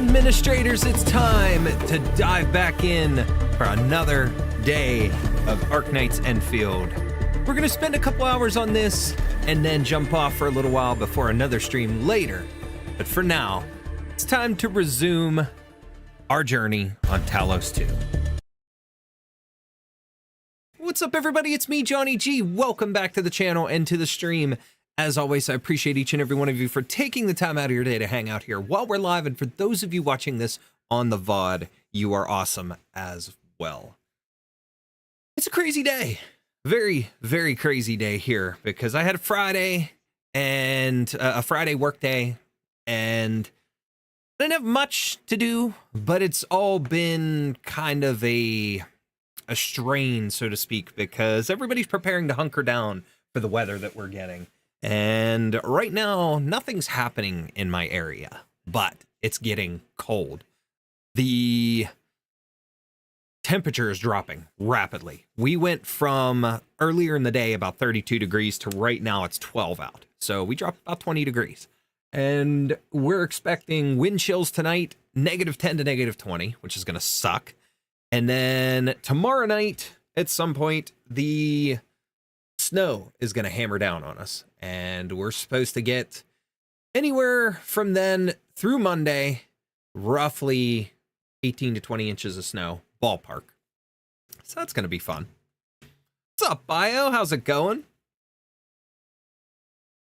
administrators, it's time to dive back in for another day of Arknights Endfield. We're going to spend a couple hours on this and then jump off for a little while before another stream later. But for now, it's time to resume our journey on Talos-II. What's up, everybody? It's me, Johnny G. Welcome back to the channel and to the stream. As always, I appreciate each and every one of you for taking the time out of your day to hang out here while we're live. And for those of you watching this on the VOD, you are awesome as well. It's a crazy day. Very, very crazy day here because I had a Friday and a Friday work day and I didn't have much to do, but it's all been kind of a strain, so to speak, because everybody's preparing to hunker down for the weather that we're getting. And right now, nothing's happening in my area, but it's getting cold. The temperature is dropping rapidly. We went from earlier in the day about 32 degrees to right now it's 12 out. So we dropped about 20 degrees. And we're expecting wind chills tonight, -10 to -20, which is going to suck. And then tomorrow night, at some point, the snow is going to hammer down on us. And we're supposed to get anywhere from then through Monday, roughly 18 to 20 inches of snow, ballpark. So that's going to be fun. What's up, Bio? How's it going?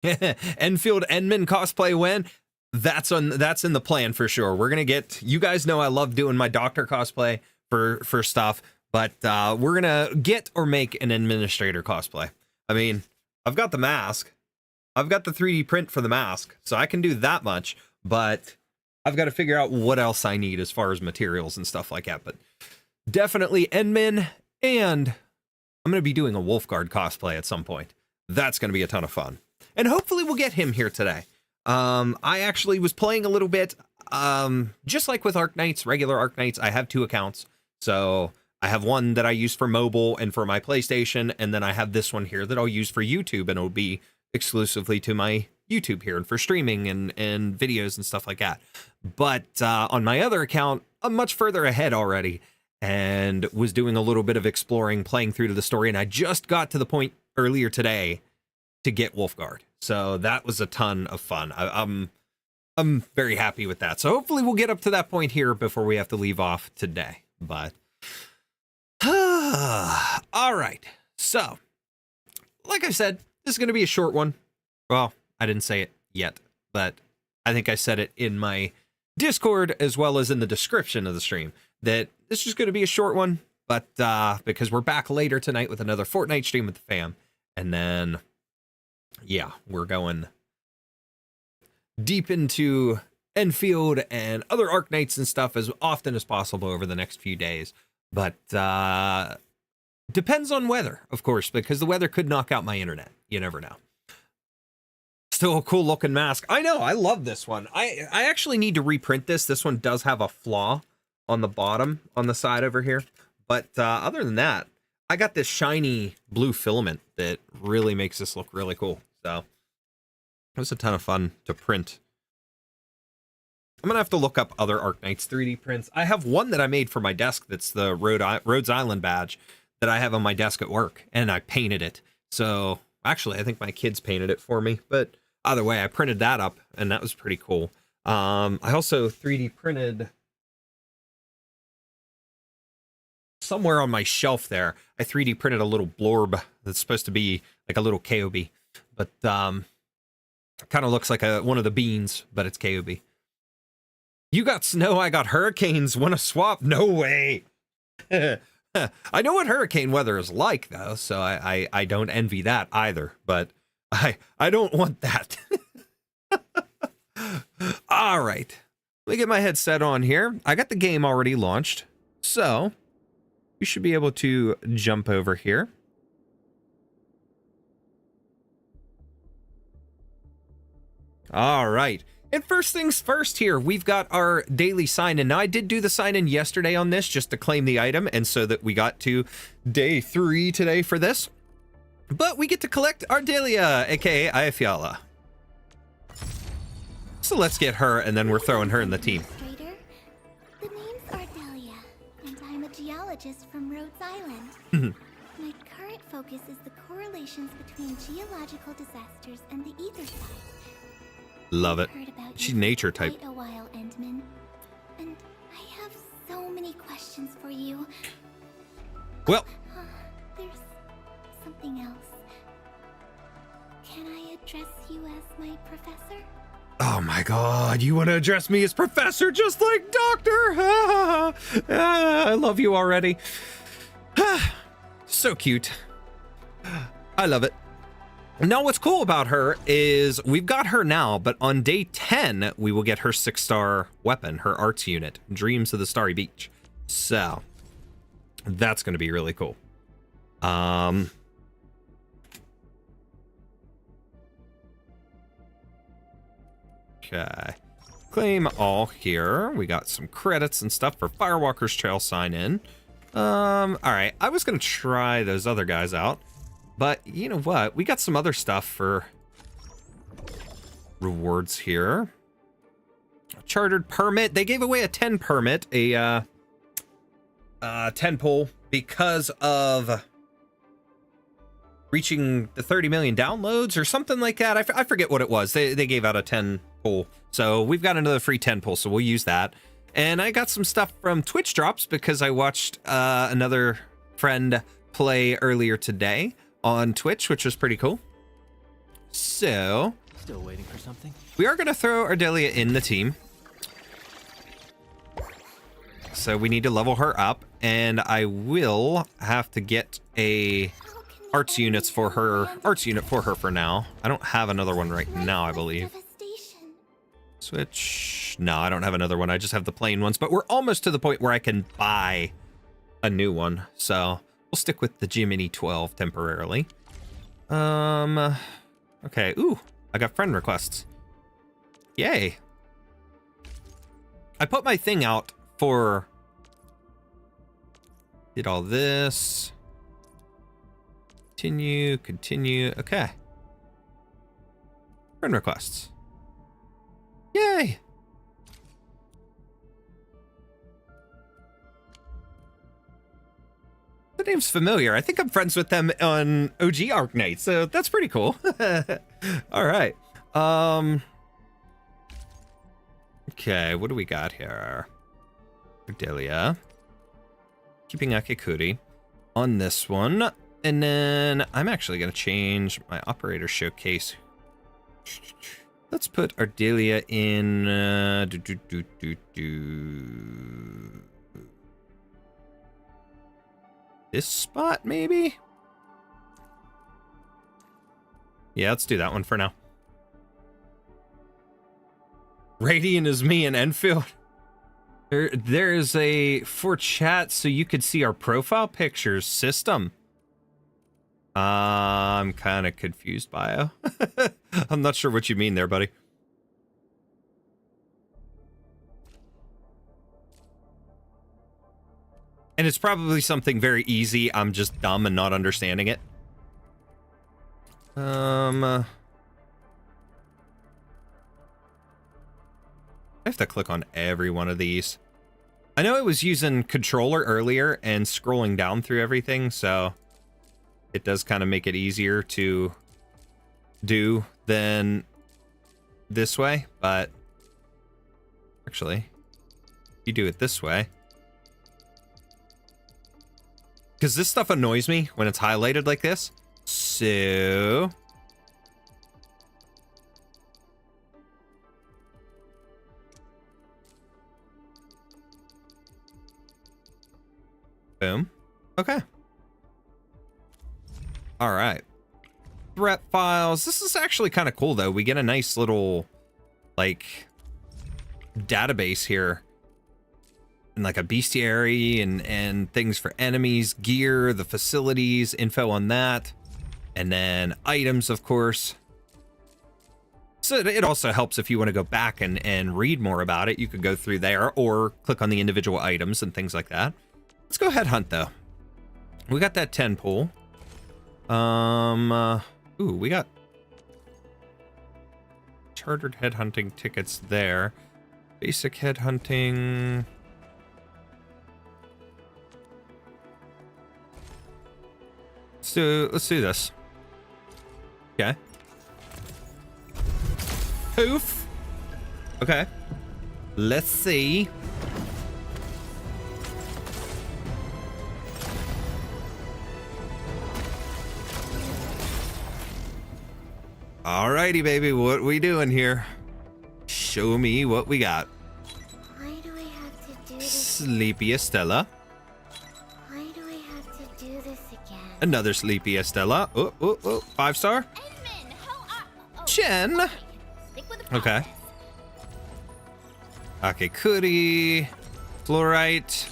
Enfield Endman cosplay win. That's in the plan for sure. We're going to get, you guys know I love doing my doctor cosplay for stuff, but we're going to get or make an administrator cosplay. I mean, I've got the mask. I've got the 3D print for the mask, so I can do that much, but I've got to figure out what else I need as far as materials and stuff like that. But definitely Endman, and I'm going to be doing a Wolfguard cosplay at some point. That's going to be a ton of fun. And hopefully we'll get him here today. I actually was playing a little bit, just like with Arknights, regular Arknights, I have 2 accounts. So I have one that I use for mobile and for my PlayStation, and then I have this one here that I'll use for YouTube, and it'll be exclusively to my YouTube here and for streaming and videos and stuff like that. But on my other account, I'm much further ahead already and was doing a little bit of exploring, playing through to the story, and I just got to the point earlier today to get Wolfguard. So that was a ton of fun. I'm very happy with that. So hopefully we'll get up to that point here before we have to leave off today. But all right. So like I said, this is going to be a short one. Well, I didn't say it yet, but I think I said it in my Discord as well as in the description of the stream that this is going to be a short one, but because we're back later tonight with another Fortnite stream with the fam, and then yeah, we're going deep into Endfield and other Arknights and stuff as often as possible over the next few days. But depends on weather, of course, because the weather could knock out my internet. You never know. Still a cool looking mask. I know, I love this one. I actually need to reprint this. This one does have a flaw on the bottom, on the side over here. But other than that, I got this shiny blue filament that really makes this look really cool. So it was a ton of fun to print. I'm going to have to look up other Arknights 3D prints. I have one that I made for my desk that's the Rhodes Island badge that I have on my desk at work, and I painted it. So actually, I think my kids painted it for me, but either way, I printed that up, and that was pretty cool. I also 3D printed somewhere on my shelf there. I 3D printed a little blorb that's supposed to be like a little KOB, but kind of looks like one of the beans, but it's KOB. You got snow, I got hurricanes. Want to swap? No way. I know what hurricane weather is like, though, so I don't envy that either, but I don't want that. All right. Let me get my headset on here. I got the game already launched, so we should be able to jump over here. All right. And first things first here, we've got our daily sign-in. Now, I did do the sign-in yesterday on this just to claim the item, and so that we got to day 3 today for this. But we get to collect Ardelia, aka Ayafyala. So let's get her, and then we're throwing her in the team. geologist from Rhodes Island. My current focus is the correlations between geological disasters and the ether side. Love it. Heard about She's you nature for type. quite a while, Endman. And I have so many questions for you. Well, There's something else. Can I address you as my professor? oh my god, you want to address me as professor just like doctor? I love you already. So cute. I love it. Now what's cool about her is we've got her now, but on day 10, we will get her 6-star weapon, her arts unit, Dreams of the Starry Beach. So that's going to be really cool. Okay. Claim all here. We got some credits and stuff for Firewalker's Trail sign in. All right. I was going to try those other guys out, but you know what? We got some other stuff for rewards here. Chartered permit. They gave away a 10 permit, a 10 pull because of reaching the 30 million downloads or something like that. I forget what it was. They gave out a 10 pull. So we've got another free 10 pull, so we'll use that. And I got some stuff from Twitch drops because I watched another friend play earlier today on Twitch, which was pretty cool. So Still waiting for something? we are going to throw Ardelia in the team. So we need to level her up, and I will have to get a arts unit for her for now. I don't have another one right now, I believe. Switch. No, I don't have another one. I just have the plain ones, but we're almost to the point where I can buy a new one. So we'll stick with the Jiminy 12 temporarily. Okay. Ooh, I got friend requests. Yay. I put my thing out for... Did all this. Continue. Okay. Friend requests. Yay! The name's familiar. I think I'm friends with them on OG Arknights, so that's pretty cool. All right. Okay, what do we got here? Ardelia. Keeping Akikuri on this one. And then I'm actually going to change my operator showcase. Let's put Ardelia in this spot, maybe? Yeah, let's do that one for now. Radiant is me in Endfield. There's a for chat so you could see our profile pictures system. I'm kind of confused, bio. I'm not sure what you mean there, buddy. And it's probably something very easy. I'm just dumb and not understanding it. I have to click on every one of these. I know I was using controller earlier and scrolling down through everything, so it does kind of make it easier to do than this way, but actually, if you do it this way, because this stuff annoys me when it's highlighted like this. So boom. Okay. All right. Threat files. This is actually kind of cool, though. We get a nice little, like, database here. And, like, a bestiary and things for enemies, gear, the facilities, info on that. And then items, of course. So it also helps if you want to go back and read more about it. You could go through there or click on the individual items and things like that. Let's go headhunt, though. We got that 10 pull. Ooh, we got chartered headhunting tickets there. Basic headhunting. Let's do this. Okay. Poof. Okay. Let's see. Alrighty, baby, what we doing here? Show me what we got. Why do I have to do this? Sleepy Estella. Why do I have to do this again? Another Sleepy Estella. Oh, 5-star. Edmund, Chen. Stick with the Okay. process. Akekuri. Fluorite.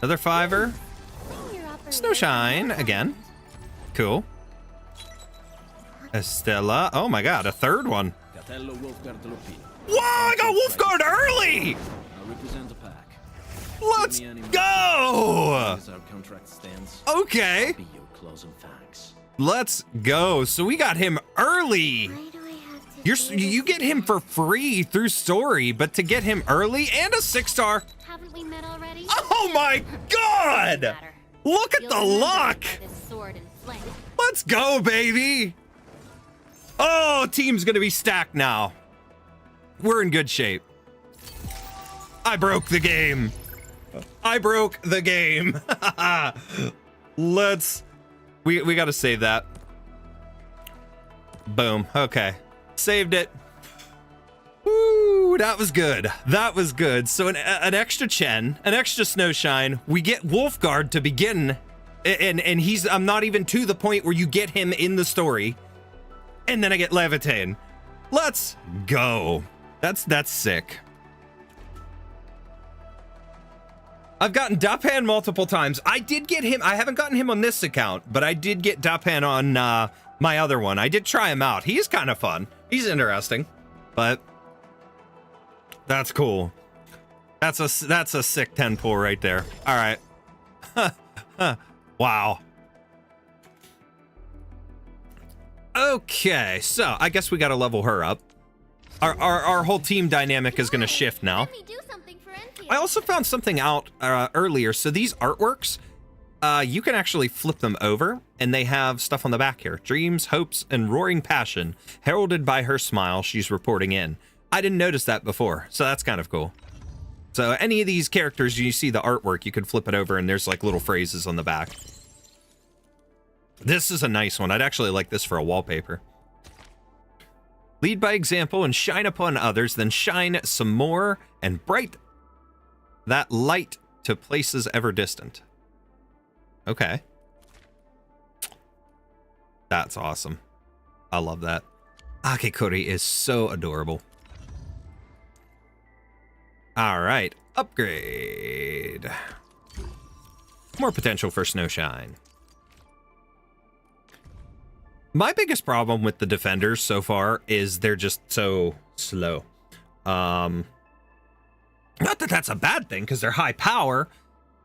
Another 5-er. Bring your operation Snowshine back. again. Cool. Estella. Oh my god, a third one. Whoa, I got Wolfguard early! Let's go! Okay. Let's go. So we got him early. Why do I have to You get him for free through story, but to get him early and a 6-star. Haven't we met already? Oh my god! Look at the luck! Let's go, baby! Oh, team's gonna be stacked now. We're in good shape. I broke the game. I broke the game. We gotta save that. Boom. Okay. Saved it. Woo, that was good. That was good. So an extra Chen, an extra Snowshine. We get Wolfguard to begin. And I'm not even to the point where you get him in the story. And then I get Levitain. Let's go. That's sick. I've gotten Dapan multiple times. I did get him. I haven't gotten him on this account, but I did get Dapan on my other one. I did try him out. He's kind of fun. He's interesting, but that's cool. That's a sick 10 pull right there. All right. Wow. Okay, so I guess we got to level her up. Our whole team dynamic is going to shift now. Let me do something for Endfield. I also found something out earlier. So these artworks, you can actually flip them over, and they have stuff on the back here. Dreams, hopes, and roaring passion, heralded by her smile, she's reporting in. I didn't notice that before, so that's kind of cool. So any of these characters, you see the artwork, you could flip it over, and there's like little phrases on the back. This is a nice one. I'd actually like this for a wallpaper. Lead by example and shine upon others, then shine some more and bright that light to places ever distant. Okay. That's awesome. I love that. Akekuri is so adorable. All right, upgrade. More potential for Snowshine. My biggest problem with the defenders so far is they're just so slow. Not that that's a bad thing, because they're high power,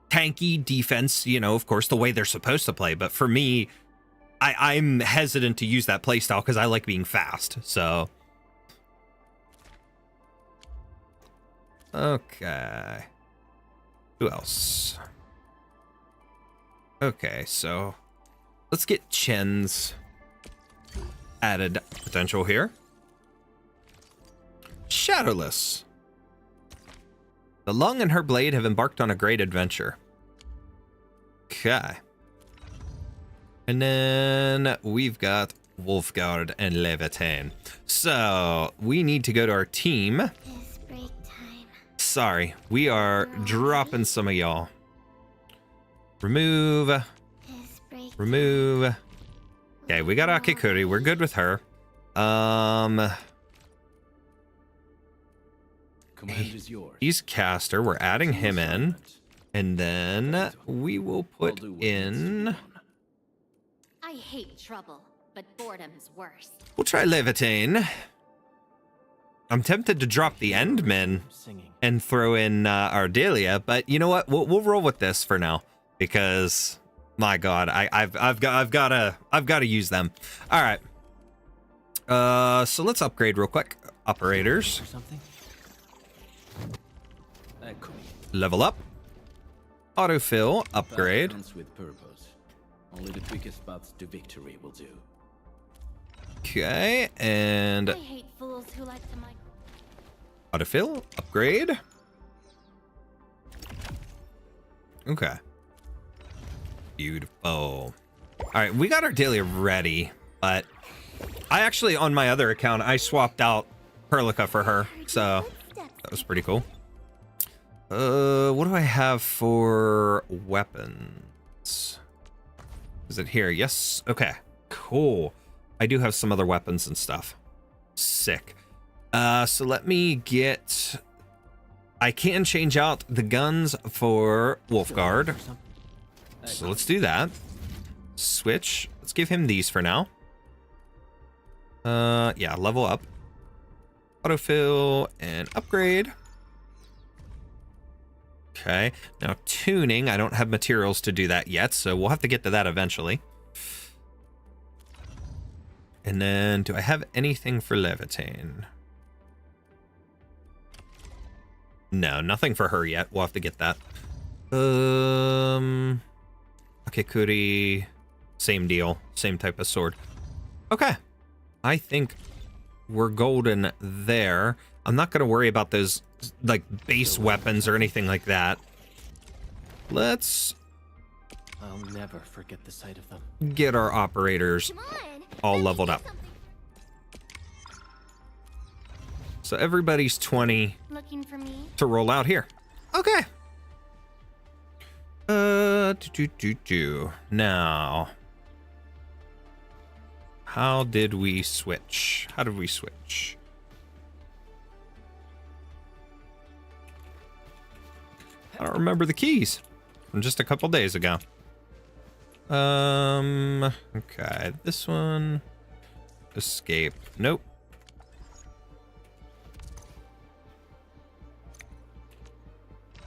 tanky defense, you know, of course, the way they're supposed to play. But for me, I'm hesitant to use that playstyle because I like being fast. So, okay. Who else? Okay, so let's get Chen's added potential here. Shadowless. The Lung and her blade have embarked on a great adventure. Okay. And then we've got Wolfguard and Levitain. So we need to go to our team. It's break time. Sorry, we are dropping some of y'all. Remove. It's break Remove. Okay, we got Akekuri. We're good with her. Command is yours. He's caster. We're adding him in. And then we will put in... I hate trouble, but boredom is worse. We'll try Levitain. I'm tempted to drop the Endmen and throw in Ardelia, but you know what? We'll roll with this for now because, my God, I've got to use them. All right. So let's upgrade real quick. Operators. Level up. Autofill. Upgrade. Only the quickest spots to victory will do. Okay, and I hate fools who like to micro. autofill, upgrade. Okay. Beautiful. All right, we got Ardelia ready, but I actually, on my other account, I swapped out Perlica for her, so that was pretty cool. What do I have for weapons? Is it here? Yes. Okay, cool. I do have some other weapons and stuff. Sick. So let me get... I can change out the guns for Wolfguard. So let's do that. Switch. Let's give him these for now. Yeah, level up. Autofill and upgrade. Okay. Now tuning. I don't have materials to do that yet, so we'll have to get to that eventually. And then, do I have anything for Levitain? No, nothing for her yet. We'll have to get that. Okay, Kuri. Same deal. Same type of sword. Okay. I think we're golden there. I'm not going to worry about those, like, base weapons or anything like that. Let's I'll never forget the sight of them. get our operators Come on. all let me leveled do up. something. So everybody's 20 Looking for me? to roll out here. Okay. Now, how did we switch? How did we switch? I don't remember the keys from just a couple days ago. Okay, this one. Escape. Nope.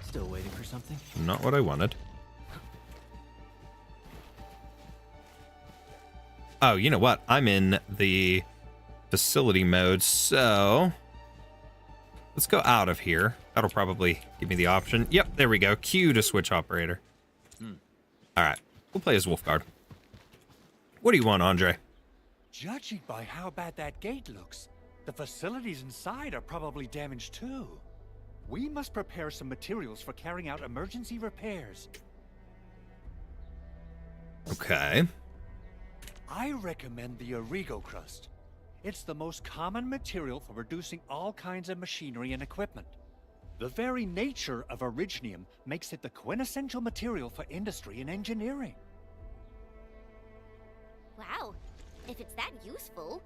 Still waiting for something? Not what I wanted. Oh, you know what? I'm in the facility mode, so let's go out of here. That'll probably give me the option. Yep, there we go. Q to switch operator. All right, we'll play as Wolfguard. What do you want, Andre? Judging by how bad that gate looks, the facilities inside are probably damaged too. We must prepare some materials for carrying out emergency repairs. Okay. I recommend the Origo crust. It's the most common material for producing all kinds of machinery and equipment. The very nature of originium makes it the quintessential material for industry and engineering. Wow. If it's that useful,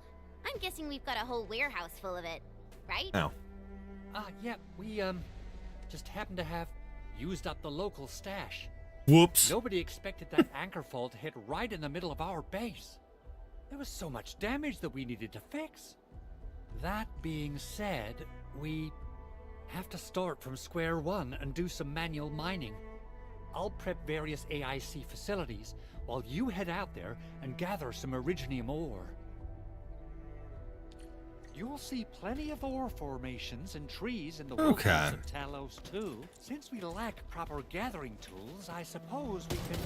I'm guessing we've got a whole warehouse full of it, right? Oh. Yeah, we, just happen to have used up the local stash. Whoops. Nobody expected that anchor fall to hit right in the middle of our base. There was so much damage that we needed to fix. That being said, we have to start from square one and do some manual mining. I'll prep various AIC facilities while you head out there and gather some originium ore. You'll see plenty of ore formations and trees in the Okay. wilderness of Talos-II. Since we lack proper gathering tools, I suppose we can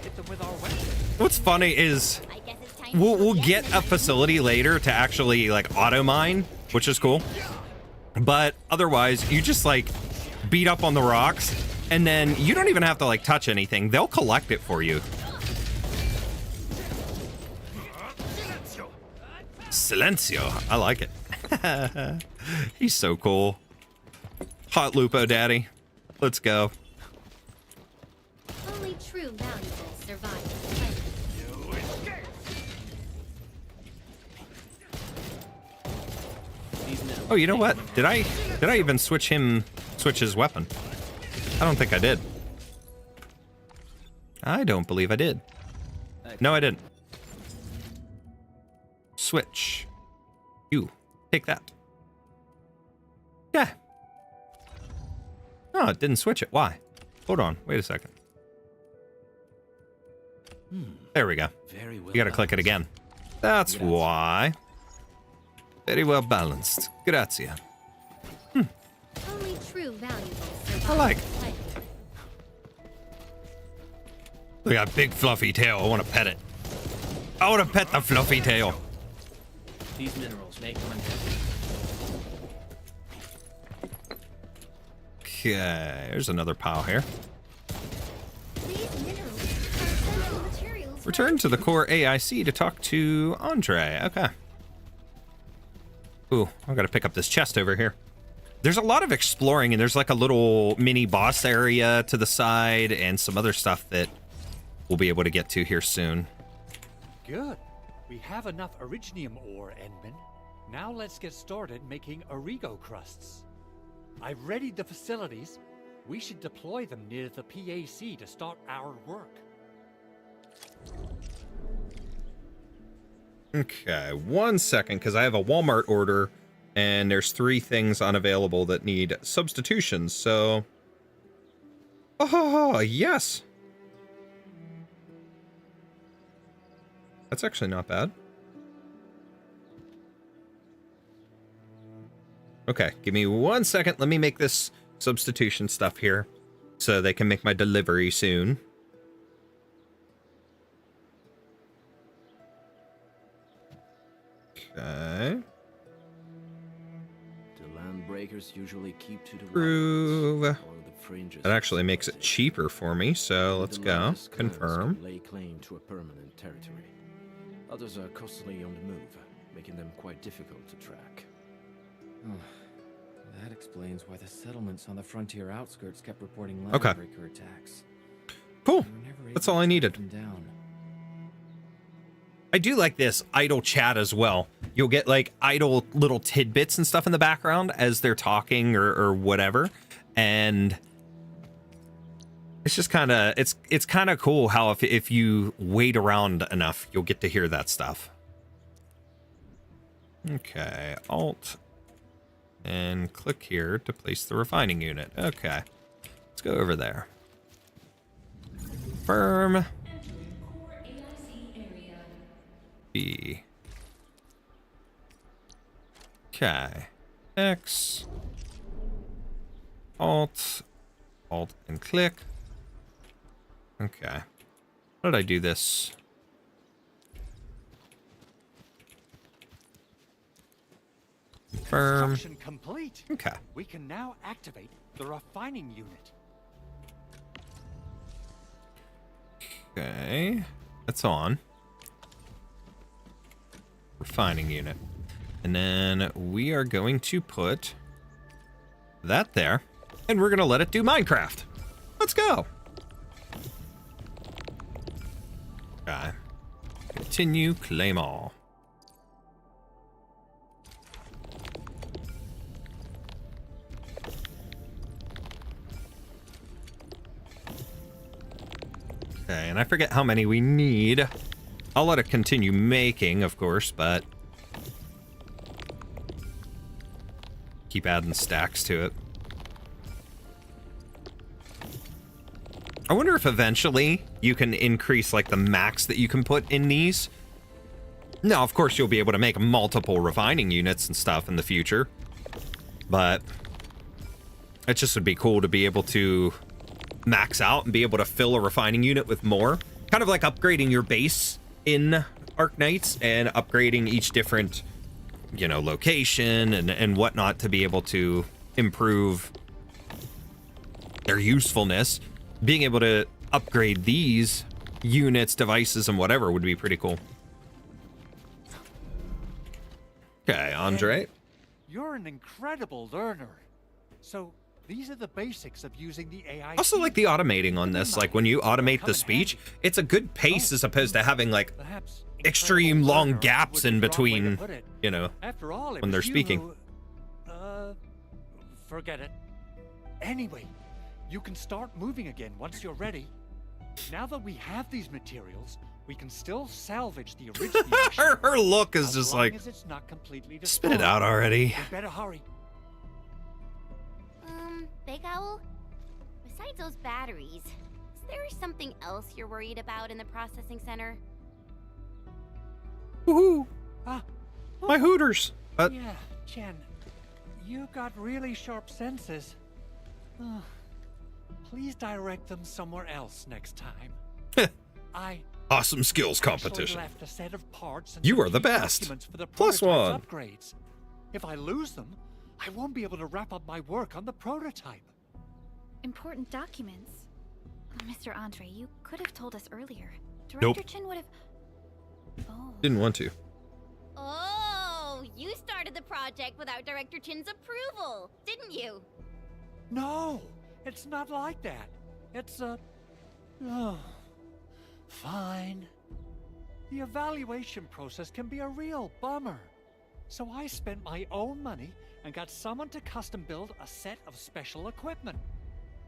hit them with our weapons. What's funny is I guess it's time we'll to get a facility later to actually like auto mine, which is cool. But otherwise, you just like beat up on the rocks, and then you don't even have to like touch anything. They'll collect it for you. Silencio. I like it. He's so cool. Hot Lupo Daddy. Let's go. Only true valuables survive. Oh, you know what? Did I even switch his weapon? I don't think I did. I don't believe I did. No, I didn't. Switch. You. Take that. Yeah. No, it didn't switch it. Why? Hold on. Wait a second. There we go. Very well. You gotta click it again. That's Grazie. why. Very well balanced. Grazie. Only true valuables survive. I like. Look at that big fluffy tail. I want to pet it. I want to pet the fluffy tail. These minerals may come in Okay, there's another pile here. These minerals are essential materials for Return to the core AIC to talk to Andre. Okay. Ooh, I gotta pick up this chest over here. There's a lot of exploring, and there's like a little mini boss area to the side and some other stuff that we'll be able to get to here soon. Good. We have enough originium ore, Endman. Now let's get started making origo crusts. I've readied the facilities. We should deploy them near the PAC to start our work. Okay, 1 second, because I have a Walmart order, and there's 3 things unavailable that need substitutions, so... Oh, yes! That's actually not bad. Okay, give me 1 second. Let me make this substitution stuff here, so they can make my delivery soon. Okay. The land breakers usually keep to the Prove. right, along the fringes. That actually makes it cheaper for me, so let's The go. largest clans Confirm. can lay claim to a permanent territory. Others are constantly on the move, making them quite difficult to track. That explains why the settlements on the frontier outskirts kept reporting Okay. landbreaker attacks. Cool. They were never That's able all I to needed. track them down. I do like this idle chat as well. You'll get like idle little tidbits and stuff in the background as they're talking or whatever. And it's just kind of, it's kind of cool how if you wait around enough, you'll get to hear that stuff. Okay, Alt and click here to place the refining unit. Okay, let's go over there. Confirm. B. Okay. X. Alt. Alt and click. Okay. How did I do this? Confirm. Construction complete. Okay. We can now activate the refining unit. Okay. That's on. Refining unit. And then we are going to put that there. And we're going to let it do Minecraft. Let's go. Okay. Continue, claim all. Okay, and I forget how many we need. I'll let it continue making, of course, but keep adding stacks to it. I wonder if eventually you can increase like the max that you can put in these. Now, of course, you'll be able to make multiple refining units and stuff in the future, but it just would be cool to be able to max out and be able to fill a refining unit with more. Kind of like upgrading your base in Arknights and upgrading each different, you know, location and whatnot to be able to improve their usefulness. Being able to upgrade these units, devices, and whatever would be pretty cool. Okay, Andre. You're an incredible learner. So these are the basics of using the AI. I also like the automating on this. Like when you automate the speech, it's a good pace as opposed to having like Perhaps extreme incredible long learner gaps would in be the wrong way to between, put it. you know, After all, it when they're was you speaking. who- forget it. Anyway, you can start moving again once you're ready. Now that we have these materials, we can still salvage the original. her look is as just long like, as it's not completely spit it destroyed. out already. We better hurry. Big Owl? Besides those batteries, is there something else you're worried about in the processing center? Woohoo! Ah, My Hooters. yeah, Jen, you got really sharp senses. Please direct them somewhere else next time. Awesome skills actually competition. left a set of parts and You some are the key best. documents for the Plus prototype's one. upgrades. If I lose them, I won't be able to wrap up my work on the prototype. Important documents. Mr. Andre, you could have told us earlier. Nope. Director Chin would have... Oh. Didn't want to. Oh, you started the project without Director Chin's approval, didn't you? No, it's not like that. It's oh, fine. The evaluation process can be a real bummer. So I spent my own money and got someone to custom build a set of special equipment.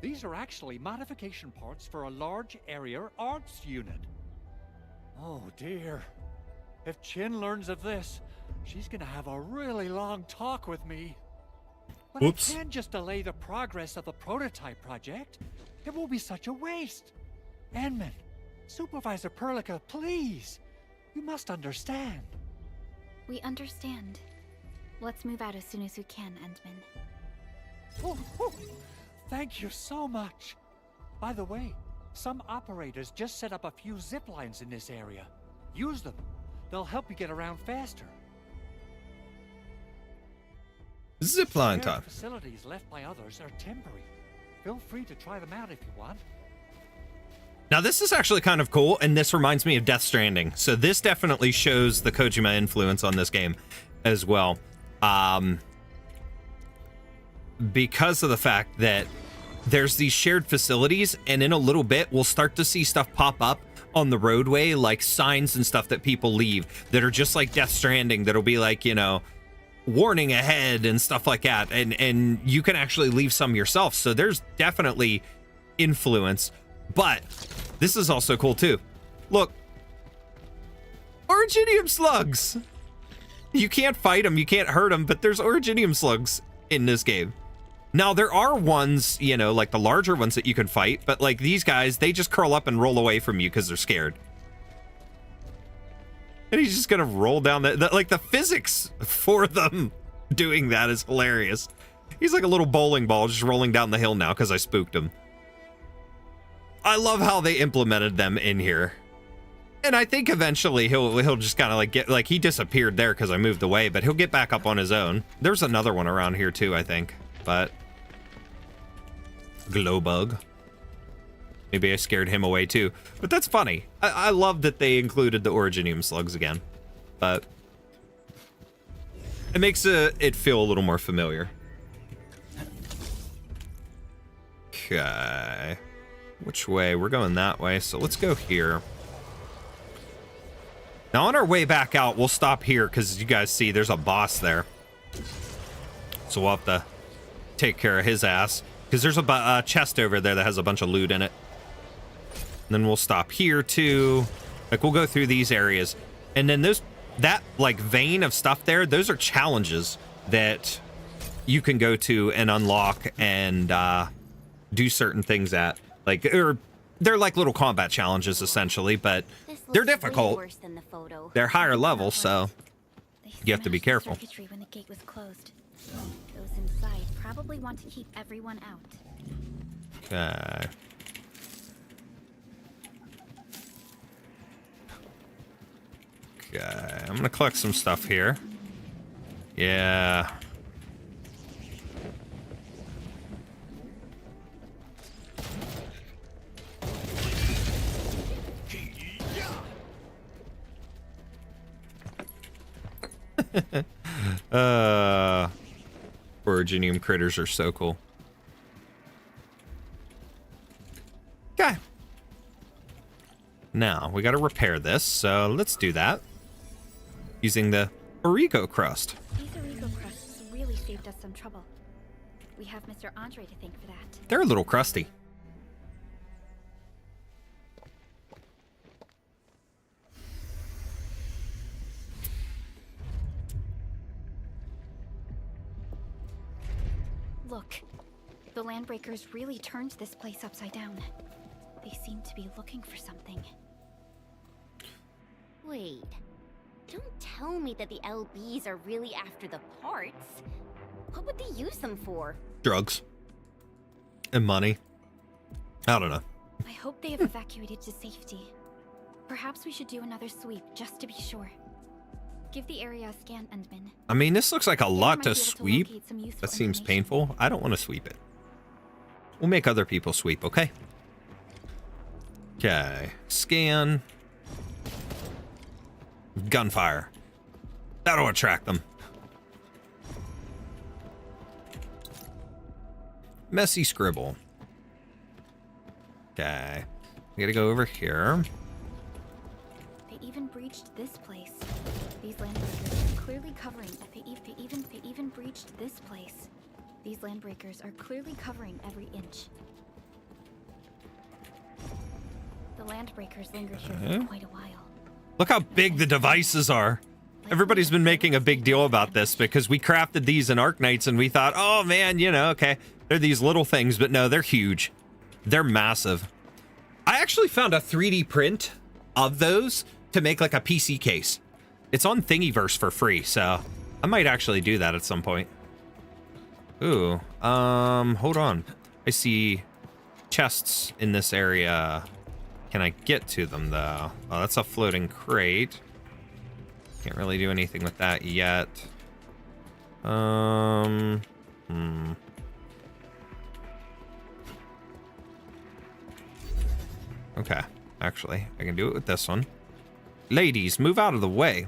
These are actually modification parts for a large area arts unit. Oh dear. If Chin learns of this, she's gonna have a really long talk with me. But Oops. I can't just delay the progress of the prototype project. It will be such a waste. Enman, Supervisor Perlica, please. You must understand. We understand. Let's move out as soon as we can, Endman. Oh, thank you so much. By the way, some operators just set up a few zip lines in this area. Use them. They'll help you get around faster. Zipline Shared time. Facilities left by others are temporary. Feel free to try them out if you want. Now this is actually kind of cool, and this reminds me of Death Stranding. So this definitely shows the Kojima influence on this game as well. Because of the fact that there's these shared facilities, and in a little bit we'll start to see stuff pop up on the roadway, like signs and stuff that people leave that are just like Death Stranding, that'll be like, you know, warning ahead and stuff like that, and you can actually leave some yourself. So there's definitely influence. But this is also cool too. Look, originium slugs. You can't fight them, you can't hurt them, but there's originium slugs in this game. Now there are ones, you know, like the larger ones that you can fight, but like these guys, they just curl up and roll away from you because they're scared. And he's just gonna roll down like the physics for them doing that is hilarious. He's like a little bowling ball just rolling down the hill now because I spooked him. I love how they implemented them in here. And I think eventually he'll just kind of like get, like, he disappeared there because I moved away, but he'll get back up on his own. There's another one around here too, I think, but glow bug. Maybe I scared him away too, but that's funny. I love that they included the originium slugs again, but it makes it feel a little more familiar. Okay. Which way? We're going that way, so let's go here. Now on our way back out, we'll stop here because you guys see there's a boss there. So we'll have to take care of his ass because there's a chest over there that has a bunch of loot in it. And then we'll stop here too. Like we'll go through these areas. And then that like vein of stuff there, those are challenges that you can go to and unlock and do certain things at. Like, or they're like little combat challenges essentially, but they're difficult. Worse than the photo. They're higher level, so you have to be careful. Circuitry when the gate was closed. Those inside probably want to keep everyone out. Okay. Okay, I'm gonna collect some stuff here. Yeah. Originium critters are so cool. Okay. Now, we gotta repair this, so let's do that. Using the Origo crust. These Origo crusts really saved us some trouble. We have Mr. Andre to thank for that. They're a little crusty. Look, the Landbreakers really turned this place upside down. They seem to be looking for something. Wait. Don't tell me that the LBs are really after the parts. What would they use them for? Drugs. And money. I don't know. I hope they have evacuated to safety. Perhaps we should do another sweep just to be sure. Give the area a scan, Endman. I mean, this looks like a There lot might to be able to sweep. locate some useful That seems information. painful. I don't want to sweep it. We'll make other people sweep, okay? Okay. Scan. Gunfire. That'll attract them. Messy scribble. Okay. We gotta go over here. They even breached this place. These landbreakers are clearly covering. They even breached this place. These landbreakers are clearly covering every inch. The landbreakers lingered here Okay. for quite a while. Look how big the devices are. Everybody's been making a big deal about this because we crafted these in Arknights and we thought, oh man, you know, okay, they're these little things, but no, they're huge. They're massive. I actually found a 3D print of those to make like a PC case. It's on Thingiverse for free, so I might actually do that at some point. Ooh, hold on. I see chests in this area. Can I get to them though? Oh, that's a floating crate. Can't really do anything with that yet. Okay, actually, I can do it with this one. Ladies, move out of the way.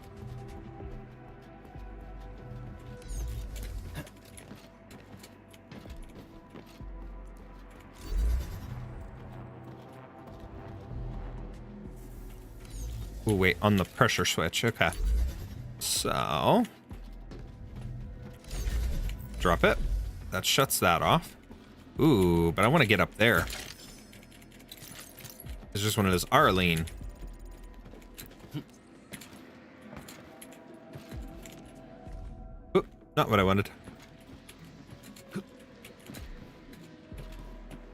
Oh, wait, on the pressure switch. Okay. So. Drop it. That shuts that off. Ooh, but I want to get up there. It's just one of those Arlene. Oop, not what I wanted.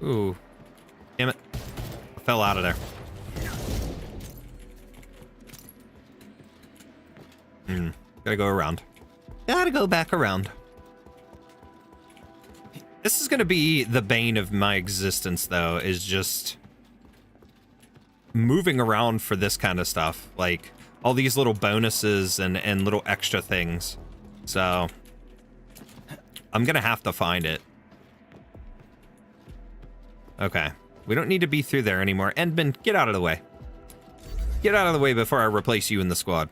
Ooh. Damn it. I fell out of there. Gotta go around. Gotta go back around. This is gonna be the bane of my existence, though, is just moving around for this kind of stuff. Like, all these little bonuses and little extra things. So, I'm gonna have to find it. Okay. We don't need to be through there anymore. Endman, get out of the way. Get out of the way before I replace you in the squad.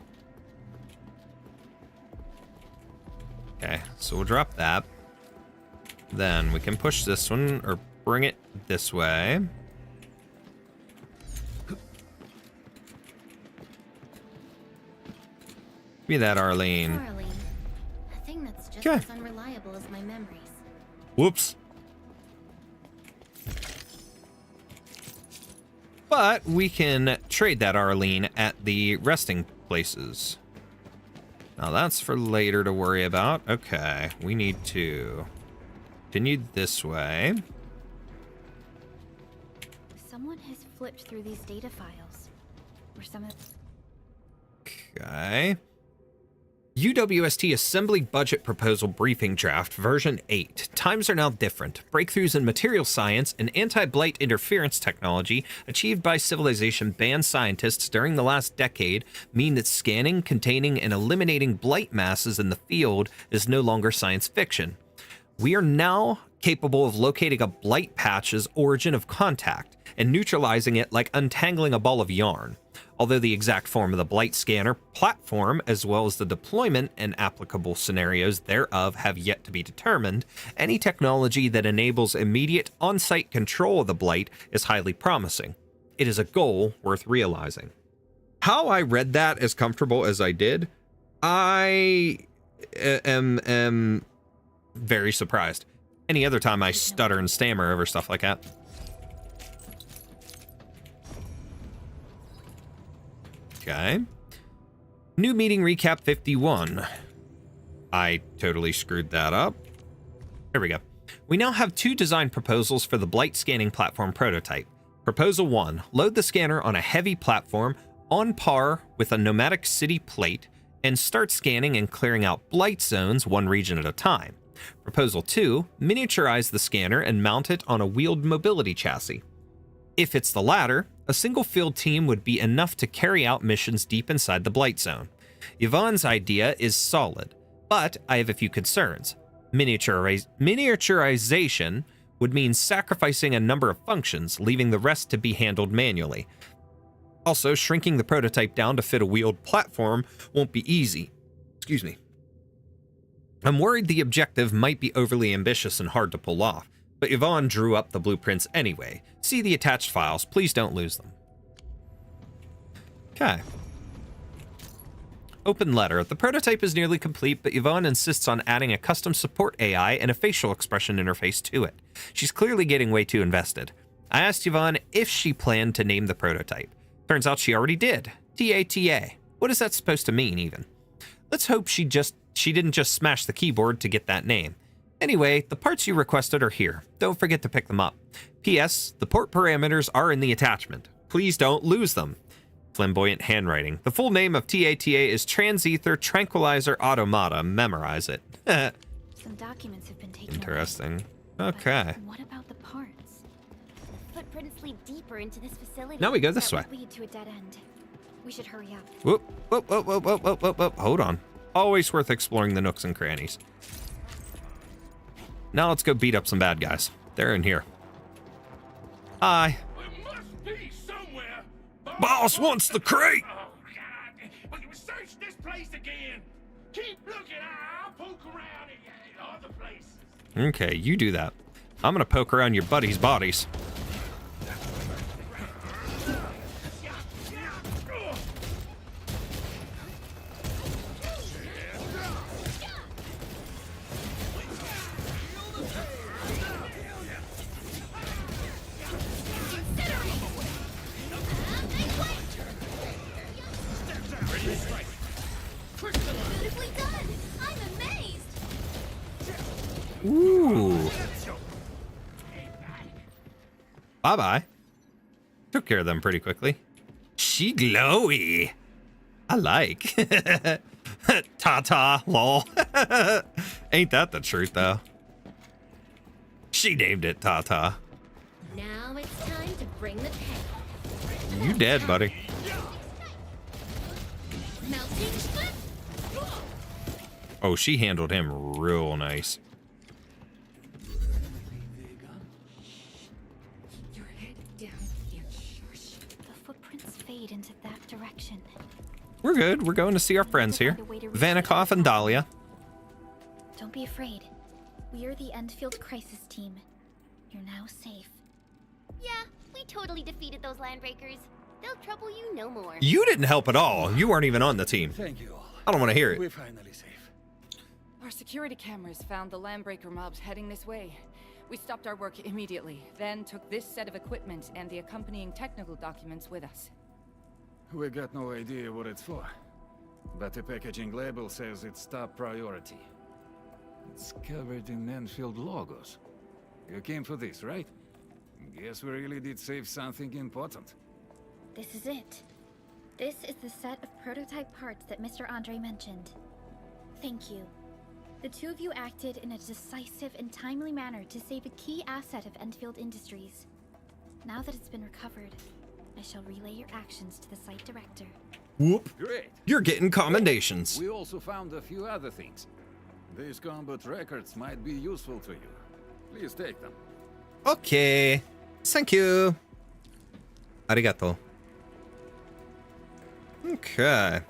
Okay, so we'll drop that. Then we can push this one, or bring it this way. Give me that, Arlene. Arlene. A thing that's just Okay. as unreliable as my memories. Whoops. But we can trade that Arlene at the resting places. Now that's for later to worry about. Okay, we need to continue this way. Someone has flipped through these data files. Or some of Okay. UWST Assembly Budget Proposal Briefing Draft version 8. Times are now different. Breakthroughs in material science and anti-blight interference technology achieved by civilization-banned scientists during the last decade mean that scanning, containing, and eliminating blight masses in the field is no longer science fiction. We are now capable of locating a blight patch's origin of contact and neutralizing it like untangling a ball of yarn. Although the exact form of the blight scanner platform, as well as the deployment and applicable scenarios thereof, have yet to be determined, any technology that enables immediate on-site control of the blight is highly promising. It is a goal worth realizing. How I read that as comfortable as I did, I am very surprised. Any other time I stutter and stammer over stuff like that. Okay. New meeting recap 51. I totally screwed that up. Here we go. We now have 2 design proposals for the blight scanning platform prototype. Proposal 1, load the scanner on a heavy platform on par with a nomadic city plate and start scanning and clearing out blight zones 1 region at a time. Proposal 2, miniaturize the scanner and mount it on a wheeled mobility chassis. If it's the latter, a single field team would be enough to carry out missions deep inside the Blight Zone. Yvonne's idea is solid, but I have a few concerns. Miniaturization would mean sacrificing a number of functions, leaving the rest to be handled manually. Also, shrinking the prototype down to fit a wheeled platform won't be easy. Excuse me. I'm worried the objective might be overly ambitious and hard to pull off, but Yvonne drew up the blueprints anyway. See the attached files. Please don't lose them. Okay. Open letter. The prototype is nearly complete, but Yvonne insists on adding a custom support AI and a facial expression interface to it. She's clearly getting way too invested. I asked Yvonne if she planned to name the prototype. Turns out she already did. TATA. What is that supposed to mean, even? Let's hope she didn't just smash the keyboard to get that name. Anyway, the parts you requested are here. Don't forget to pick them up. P.S. The port parameters are in the attachment. Please don't lose them. Flamboyant handwriting. The full name of TATA is Transether Tranquilizer Automata. Memorize it. Some documents have been taken. Interesting. away. Okay. But what about the parts? Footprints lead deeper into this facility. Now we go this way. That would lead to a dead end. We should hurry up. Whoop, whoop, whoop, whoop, whoop, whoop, whoop, whoop. Hold on. Always worth exploring the nooks and crannies. Now let's go beat up some bad guys. They're in here. Hi. There must be somewhere. Boss wants the crate. Oh, God. We search this place again. Keep looking. I'll poke around in other places. Okay, you do that. I'm gonna poke around your buddies' bodies. Beautifully done! I'm amazed! Ooh. Bye-bye. Took care of them pretty quickly. She glowy. I like. Ta-ta, lol. Ain't that the truth, though? She named it Ta-ta. Now it's time to bring the pain. You dead, buddy. Melting split? Oh, she handled him real nice. Your head down and shush. The footprints fade into that direction. We're good. We're going to see our friends here. Vanikoff and Dahlia. Don't be afraid. We are the Endfield crisis team. You're now safe. Yeah, we totally defeated those landbreakers. They'll trouble you no more. You didn't help at all. You weren't even on the team. Thank you all. I don't want to hear it. We're finally safe. Our security cameras found the landbreaker mobs heading this way. We stopped our work immediately, then took this set of equipment and the accompanying technical documents with us. We got no idea what it's for, but the packaging label says it's top priority. It's covered in Enfield logos. You came for this, right? Guess we really did save something important. This is it. This is the set of prototype parts that Mr. Andre mentioned. Thank you. The two of you acted in a decisive and timely manner to save a key asset of Endfield Industries. Now that it's been recovered, I shall relay your actions to the site director. Whoop. Great. You're getting commendations. We also found a few other things. These combat records might be useful to you. Please take them. Okay. Thank you. Arigato. Okay.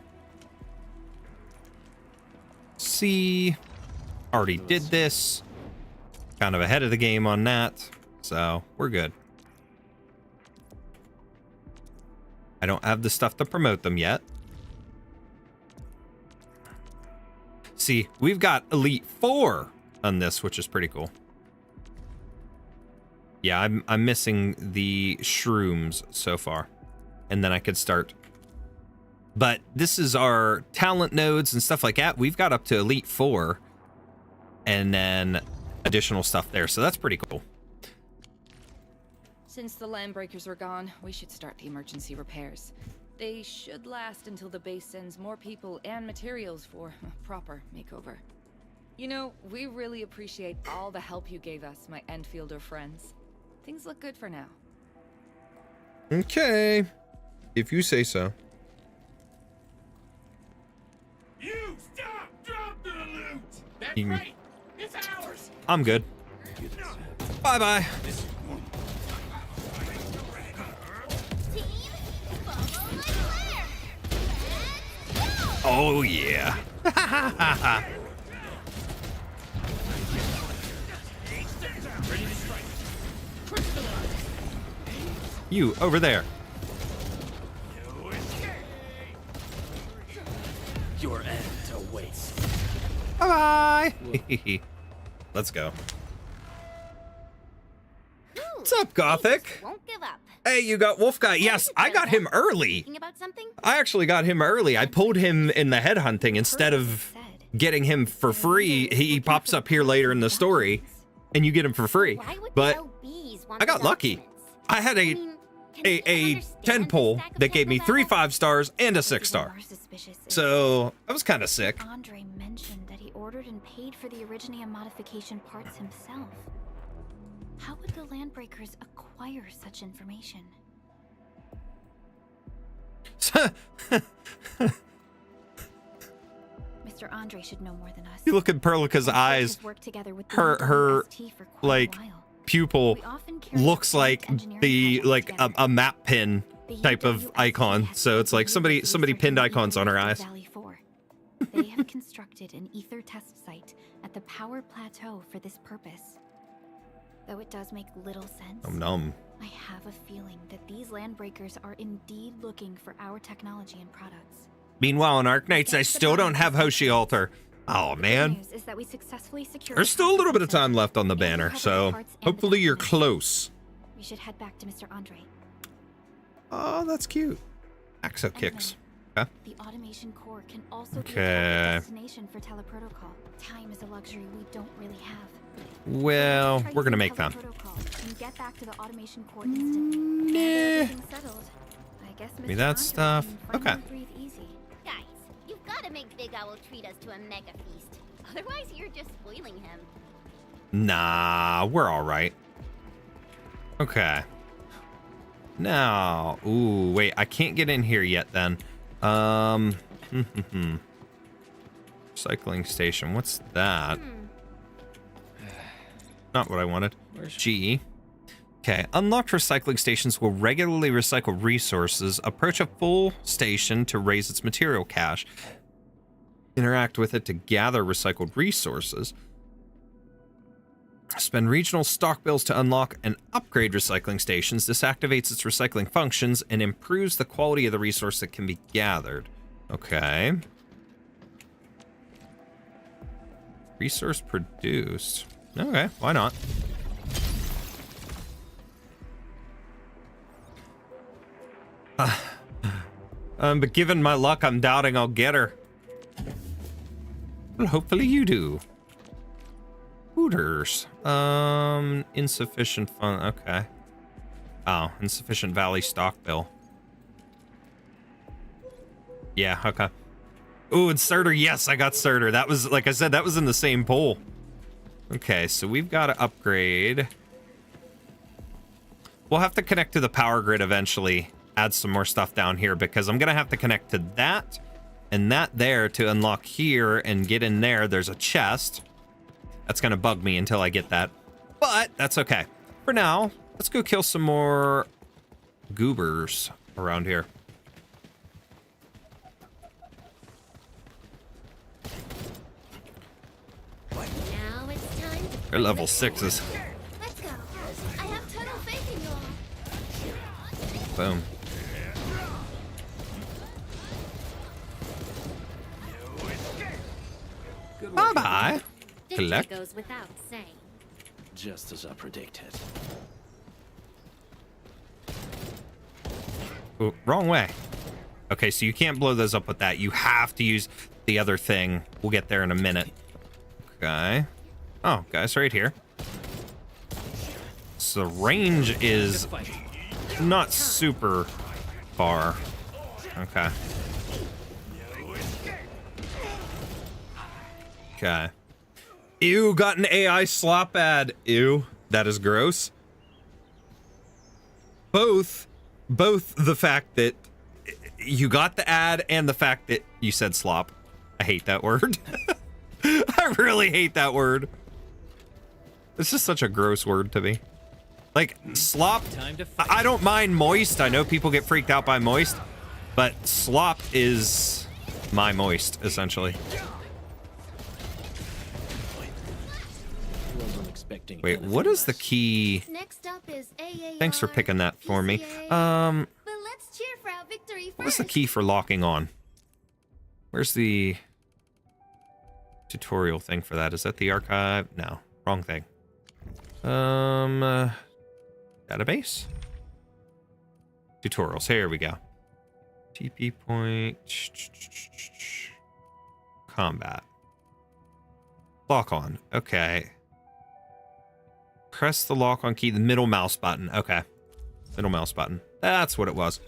See. Already did this. Kind of ahead of the game on that. So, we're good. I don't have the stuff to promote them yet. See, we've got Elite 4 on this, which is pretty cool. Yeah, I'm missing the shrooms so far. And then I could start. But this is our talent nodes and stuff like that. We've got up to Elite 4. And then additional stuff there. So that's pretty cool. Since the landbreakers are gone, we should start the emergency repairs. They should last until the base sends more people and materials for a proper makeover. You know, we really appreciate all the help you gave us, my Enfielder friends. Things look good for now. Okay. If you say so. You stop! Drop the loot! That's You- right! It's ours! I'm good. Bye-bye. Team, follow my flare. Let's go! Oh, yeah. You, over there. Your end awaits. Bye-bye. Let's go. What's up, Gothic? Won't give up. Hey, you got Wolf Guy. Yes, I got him early. Thinking about something? I actually got him early. I pulled him in the headhunting instead of getting him for free. He pops up here later in the story, and you get him for free. Why would But the LBs want I got the lucky. documents? I had I mean, can you a understand 10 the pull stack of that gave me paper 3 that- 5 stars and a 6 star. More suspicious is So I was kind of sick. Andre mentioned that he ordered and paid for the Originium modification parts himself. How would the Landbreakers acquire such information? Mr. Andre should know more than us. You look at Perlica's We've eyes. worked together with the Her ST for quite a like while. pupil We often carry looks out like engineering the projects like together. a map pin The type of UWSC icon. has So it's like somebody research pinned in icons on her Ether eyes. Valley 4. They have constructed an ether test site at the power plateau for this purpose. Though it does make little sense, Nom. I have a feeling that these Landbreakers are indeed looking for our technology and products. Meanwhile, in Arknights, I still don't have Hoshi Altar. Oh Good man. news is that we successfully secured There's still a little bit of time the left on the and banner, recovered the so parts and the hopefully you're documents. close. We should head back to Mr. Andre. Oh, that's cute. Axo kicks. Okay. The automation core can also be a Okay. target destination for teleprotocol. Time is a luxury we don't really have. Well, Try we're gonna using make time. teleprotocol and get back to the automation core instantly. Nah. Everything's settled. I guess Give me Mr. that Andre stuff. can finally Okay. breathe easy. Guys, you've got to make Big Owl treat us to a mega feast. Otherwise, you're just spoiling him. Nah, we're all right. Okay. Now, ooh, wait, I can't get in here yet then. Recycling station, what's that? Not what I wanted. G. Okay, unlocked recycling stations will regularly recycle resources. Approach a full station to raise its material cache. Interact with it to gather recycled resources. Spend regional stock bills to unlock and upgrade recycling stations. This activates its recycling functions and improves the quality of the resource that can be gathered. Okay. Resource produced. Okay, why not? But given my luck, I'm doubting I'll get her. Well, hopefully you do. Hooters. Insufficient fund. Okay. Oh, insufficient Valley stock bill. Yeah, okay. Ooh, and Surtur. Yes, I got Surtur. That was, like I said, that was in the same poll. Okay, so we've got to upgrade. We'll have to connect to the power grid eventually. Add some more stuff down here because I'm going to have to connect to that and that there to unlock here and get in there. There's a chest. That's going to bug me until I get that. But that's okay. For now, let's go kill some more goobers around here. Now it's time to They're level 6s. let's go. I have total faith in you all. Boom. Bye-bye. Collect. Goes without saying. Just as I predicted. Ooh, wrong way. Okay, so you can't blow those up with that. You have to use the other thing. We'll get there in a minute. Okay. Oh, guys, right here. So the range is not super far. Okay. Okay. Ew, got an AI slop ad. Ew, that is gross. Both both the fact that you got the ad and the fact that you said slop. I hate that word. I really hate that word. It's just such a gross word to me. Like, slop, I don't mind moist. I know people get freaked out by moist, but slop is my moist, essentially. Wait, what is the key? Next up is AAR, Thanks for picking that for me. But let's cheer for our victory first. What was the key for locking on? Where's the tutorial thing for that? Is that the archive? No, wrong thing. Database? Tutorials, here we go. TP point. Combat. Lock on, okay. Press the lock on key, the middle mouse button. Okay. Middle mouse button. That's what it was.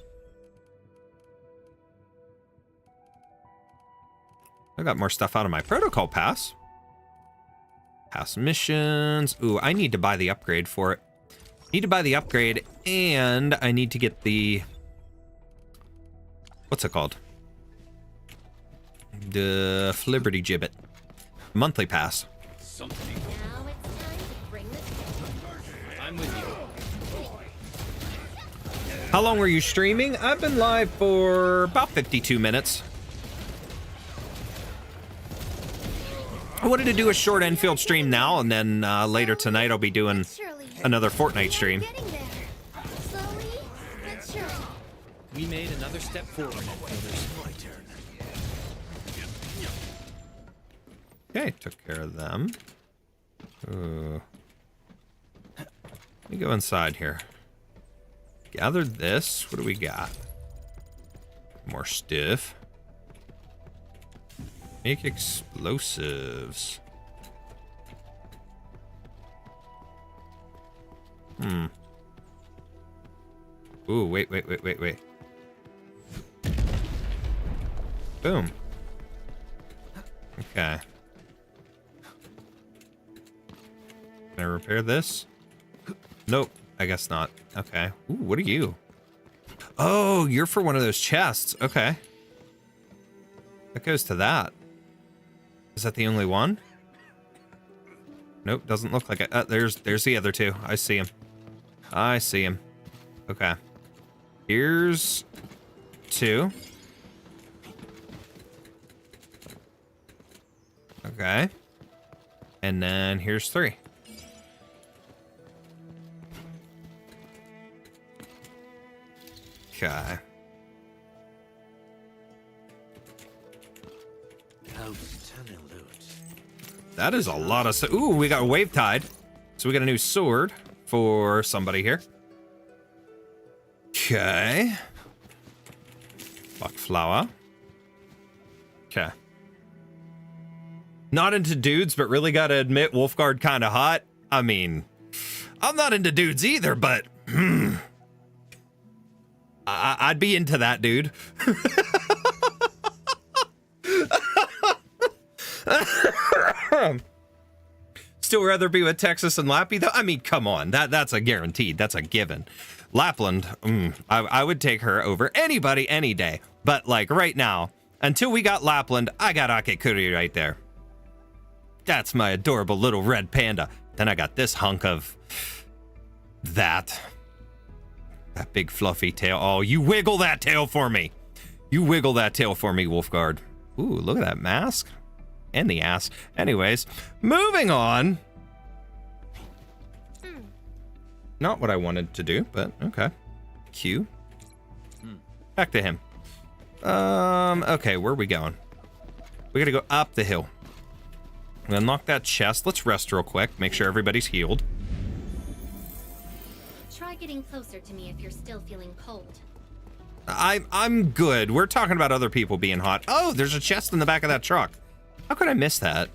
I got more stuff out of my protocol pass. Pass missions. Ooh, I need to buy the upgrade for it. Need to buy the upgrade, and I need to get the... What's it called? The Liberty Gibbet. Monthly pass. Something. Now it's time to bring this. I'm with you. How long were you streaming? I've been live for about 52 minutes. I wanted to do a short Endfield stream now, and then later tonight I'll be doing another Fortnite stream. Slowly, but surely. We made another step forward. My turn. Okay, took care of them. Let me go inside here. Gathered this. What do we got? More stuff. Make explosives. Ooh, wait. Boom. Okay. Can I repair this? Nope, I guess not. Okay. Ooh, what are you? Oh, you're for one of those chests. Okay. That goes to that. Is that the only one? Nope, doesn't look like it. There's the other two. I see him. I see him. Okay. Here's 2. Okay. And then here's 3. Okay. That is a lot of... Ooh, we got a wave tide. So we got a new sword for somebody here. Okay. Buck flower. Okay. Not into dudes, but really gotta admit, Wolfguard kind of hot. I mean, I'm not into dudes either, but... I'd be into that, dude. Still rather be with Texas and Lappy, though. I mean, come on, that's a guaranteed. That's a given. Lapland, I would take her over anybody any day. But like right now, until we got Lapland, I got Akekuri right there. That's my adorable little red panda. Then I got this hunk of that big fluffy tail. Oh, you wiggle that tail for me. You wiggle that tail for me, Wolfguard. Ooh, look at that mask. And the ass. Anyways, moving on. Not what I wanted to do, but okay. Q. Back to him. Okay, where are we going? We gotta go up the hill. Unlock that chest. Let's rest real quick. Make sure everybody's healed. Try getting closer to me if you're still feeling cold. I'm good. We're talking about other people being hot. Oh, there's a chest in the back of that truck. How could I miss that?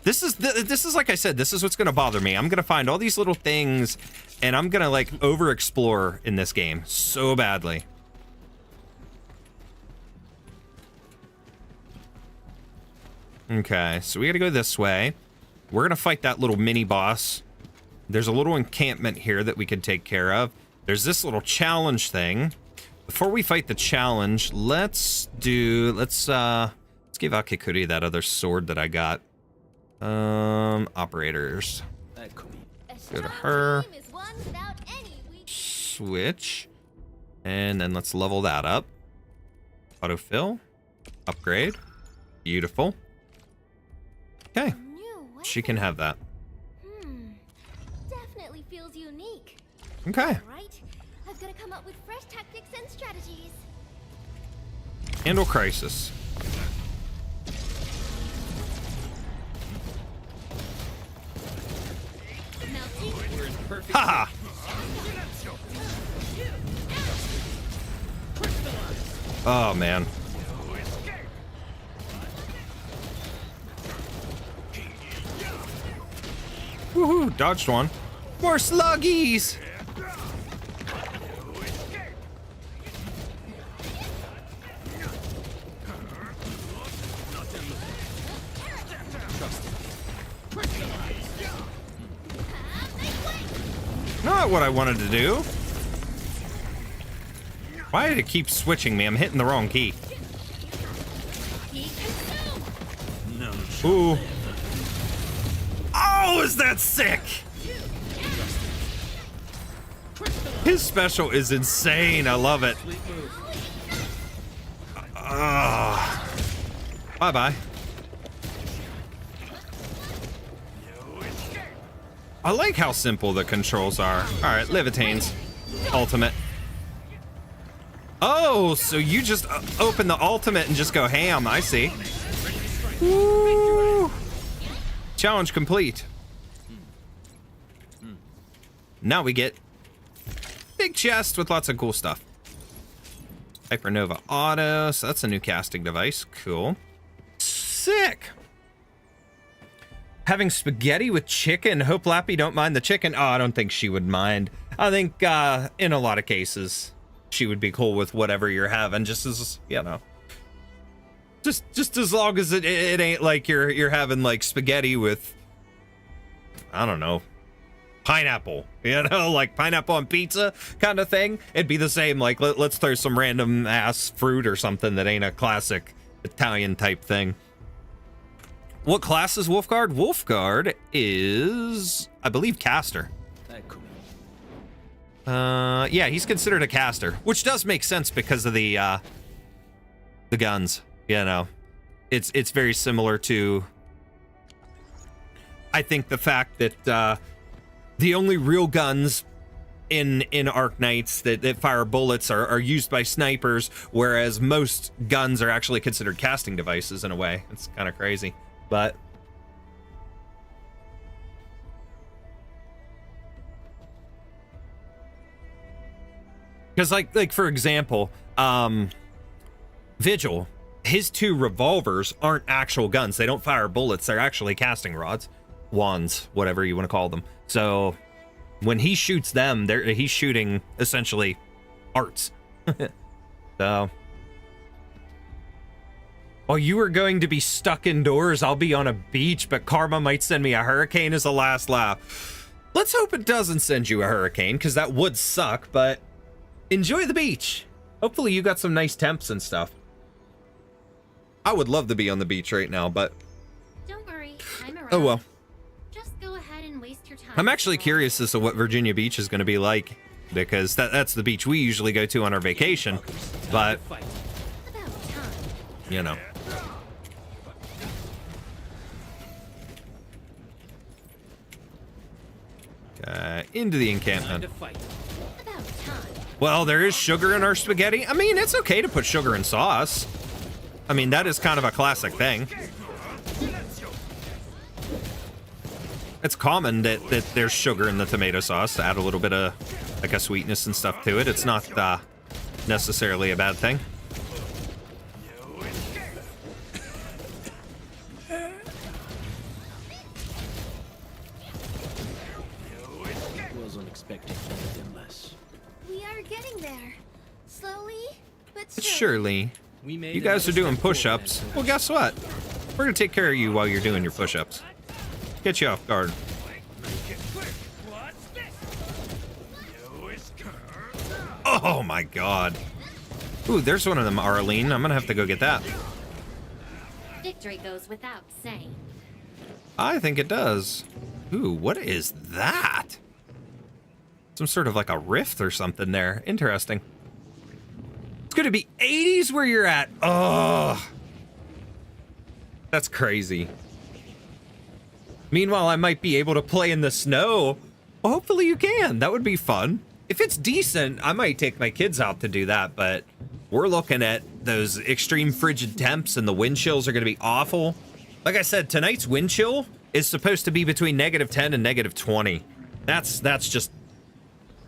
This is like I said, this is what's gonna bother me. I'm gonna find all these little things, and I'm gonna like over-explore in this game so badly. Okay, so we gotta go this way. We're gonna fight that little mini boss. There's a little encampment here that we could take care of. there's this little challenge thing. Before we fight the challenge, let's give Akikuri that other sword that I got. Operators. Go to her. Switch. And then let's level that up. Autofill. Upgrade. Beautiful. Okay. She can have that. Definitely feels unique. Okay. Right? I've got to come up with fresh tactics and strategies. Handle crisis. Haha! Oh man. Woohoo! Dodged one. More sluggies! Not what I wanted to do. Why did it keep switching me? I'm hitting the wrong key. Ooh. Oh, is that sick? His special is insane. I love it. Bye-bye. I like how simple the controls are. All right, Levitane's ultimate. Oh, so you just open the ultimate and just go ham. I see. Woo. Challenge complete. Now we get big chest with lots of cool stuff. Hypernova Auto. So that's a new casting device. Cool. Sick. Having spaghetti with chicken. Hope Lappy don't mind the chicken. Oh, I don't think she would mind. I think in a lot of cases she would be cool with whatever you're having, just as, you know, just as long as it ain't like you're having like spaghetti with, I don't know, pineapple, you know, like pineapple on pizza kind of thing. It'd be the same. Like let's throw some random ass fruit or something that ain't a classic Italian type thing. What class is Wolfguard? Wolfguard is, I believe, caster. Yeah, he's considered a caster, which does make sense because of the guns. You know, it's very similar to, I think, the fact that the only real guns in Arknights that fire bullets are used by snipers, whereas most guns are actually considered casting devices in a way. It's kind of crazy, but. Because like for example, Vigil, his 2 revolvers aren't actual guns. They don't fire bullets. They're actually casting rods, wands, whatever you want to call them. So when he shoots them, he's shooting essentially arts. So while you are going to be stuck indoors, I'll be on a beach, but karma might send me a hurricane as a last laugh. Let's hope it doesn't send you a hurricane, because that would suck, but enjoy the beach. Hopefully you got some nice temps and stuff. I would love to be on the beach right now, but Don't worry, I'm around. oh well. Just go ahead and waste your time. I'm actually curious as to what Virginia Beach is going to be like, because that's the beach we usually go to on our vacation, but you know. Into the encampment. Well, there is sugar in our spaghetti. I mean, it's okay to put sugar in sauce. I mean, that is kind of a classic thing. It's common that there's sugar in the tomato sauce to add a little bit of like a sweetness and stuff to it. It's not necessarily a bad thing. Wasn't expecting anything less. We are getting there. Slowly, but Surely. You guys are doing push-ups. Well, guess what? We're gonna take care of you while you're doing your push-ups. Get you off guard. Oh my god. Ooh, there's one of them, Arlene. I'm gonna have to go get that. Victory goes without saying. I think it does. Ooh, what is that? Some sort of like a rift or something there. Interesting. It's gonna be 80s where you're at. Oh, that's crazy. Meanwhile, I might be able to play in the snow. Well, hopefully you can. That would be fun. If it's decent, I might take my kids out to do that, but we're looking at those extreme frigid temps and the wind chills are going to be awful. Like I said, tonight's wind chill is supposed to be between -10 and -20. That's just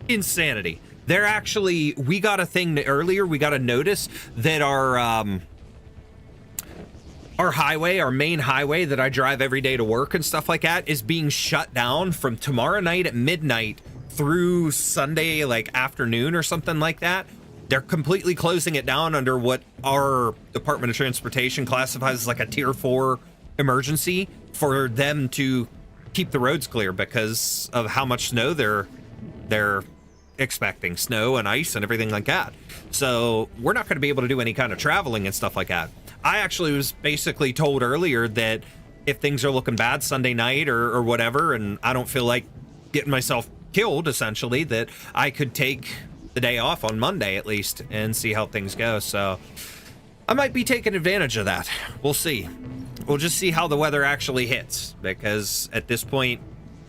insanity. They're actually, we got a thing earlier, we got a notice that our highway, our main highway that I drive every day to work and stuff like that, is being shut down from tomorrow night at midnight through Sunday, like afternoon or something like that. They're completely closing it down under what our Department of Transportation classifies as like a tier 4 emergency for them to keep the roads clear because of how much snow they're expecting, snow and ice and everything like that. So we're not going to be able to do any kind of traveling and stuff like that. I actually was basically told earlier that if things are looking bad Sunday night or whatever, and I don't feel like getting myself killed, essentially, that I could take the day off on Monday at least and see how things go. So I might be taking advantage of that. We'll see. We'll just see how the weather actually hits, because at this point,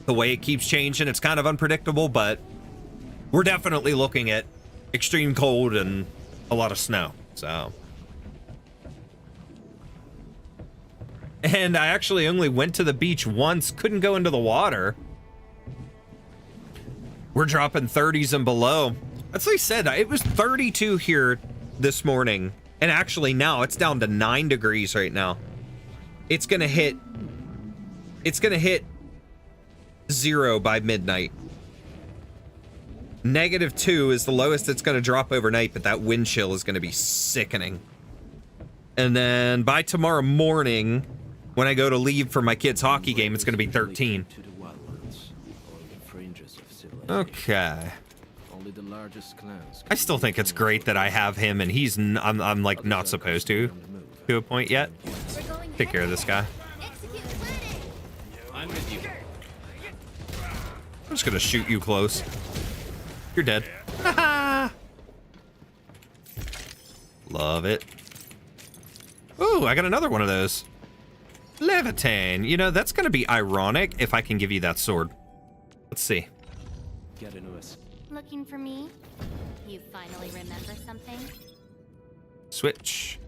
the way it keeps changing, it's kind of unpredictable, but we're definitely looking at extreme cold and a lot of snow. So, and I actually only went to the beach once, couldn't go into the water. We're dropping 30s and below. That's what I said. It was 32 here this morning. And actually now it's down to 9 degrees right now. It's gonna hit 0 by midnight. -2 is the lowest it's gonna drop overnight, but that wind chill is gonna be sickening. And then by tomorrow morning, when I go to leave for my kids' hockey game, it's gonna be 13. Okay. I still think it's great that I have him, and he's I'm like not supposed to a point yet. Take care of this guy. I'm with you. I'm just gonna shoot you close. You're dead. Love it. Ooh, I got another one of those. Levitain. You know, that's gonna be ironic if I can give you that sword. Let's see. Get into us. Looking for me? You finally remember something? Switch.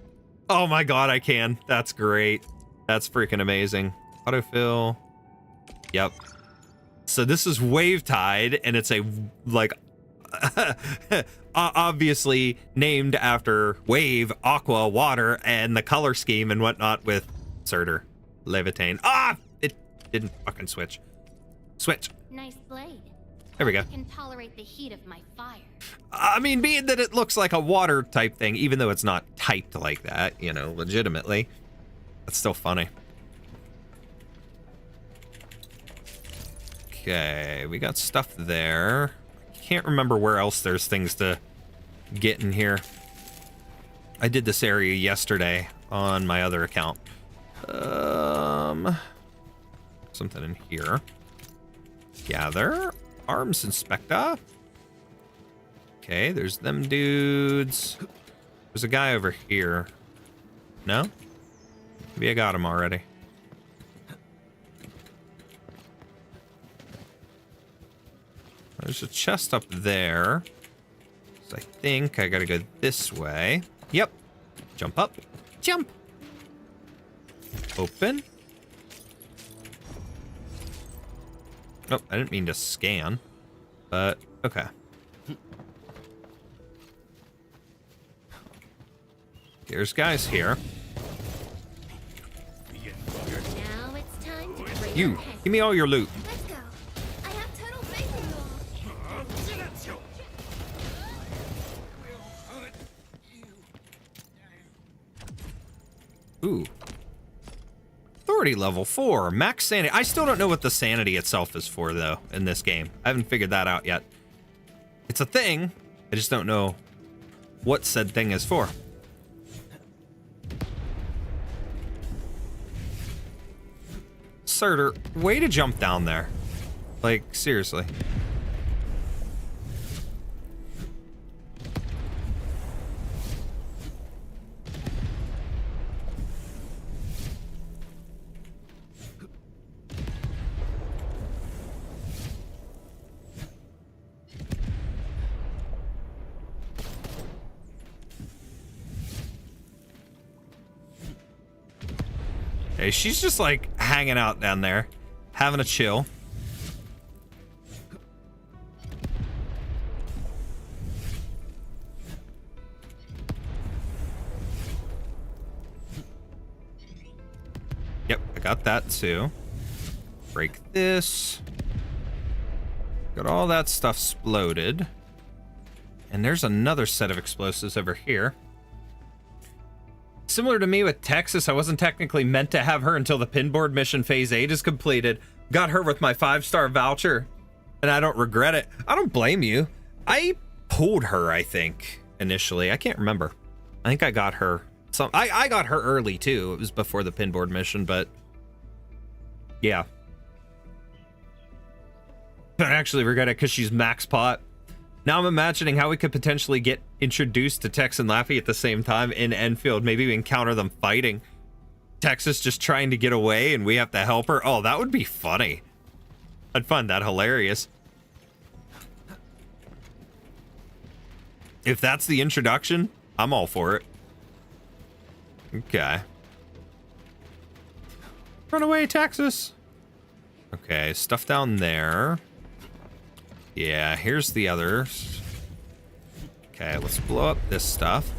Oh my god, I can. That's great. That's freaking amazing. Autofill. Yep. So this is Wave Tide, and it's a, like, obviously named after wave, aqua, water, and the color scheme and whatnot with Surtur. Levitain. Ah! It didn't fucking switch. Switch. Nice blade. There we go. I can tolerate the heat of my fire. I mean, being that it looks like a water type thing, even though it's not typed like that, you know, legitimately, that's still funny. Okay, we got stuff there. Can't remember where else there's things to get in here. I did this area yesterday on my other account. Something in here. Gather. Arms Inspector. Okay, there's them dudes. There's a guy over here. No? Maybe I got him already. There's a chest up there. So I think I gotta go this way. Yep. Jump up. Jump. Open. Oh, I didn't mean to scan. But, okay. There's guys here. Now it's time to bring You, give me all your loot. Let's go. I have total faith in you all. Ooh. Authority level 4, max sanity. I still don't know what the sanity itself is for, though, in this game. I haven't figured that out yet. It's a thing. I just don't know what said thing is for. Surtur, way to jump down there. Like, seriously. Okay, she's just like hanging out down there, having a chill. Yep, I got that too. Break this. Got all that stuff exploded. And there's another set of explosives over here. Similar to me with Texas, I wasn't technically meant to have her until the pinboard mission phase 8 is completed. Got her with my 5-star voucher, and I don't regret it. I don't blame you. I pulled her, I think, initially. I can't remember. I think I got her. I got her early, too. It was before the pinboard mission, but yeah. I actually regret it because she's max pot. Now I'm imagining how we could potentially get introduced to Tex and Laffy at the same time in Endfield. Maybe we encounter them fighting. Texas just trying to get away and we have to help her. Oh, that would be funny. I'd find that hilarious. If that's the introduction, I'm all for it. Okay. Run away, Texas. Okay, stuff down there. Yeah, here's the others. Okay, let's blow up this stuff.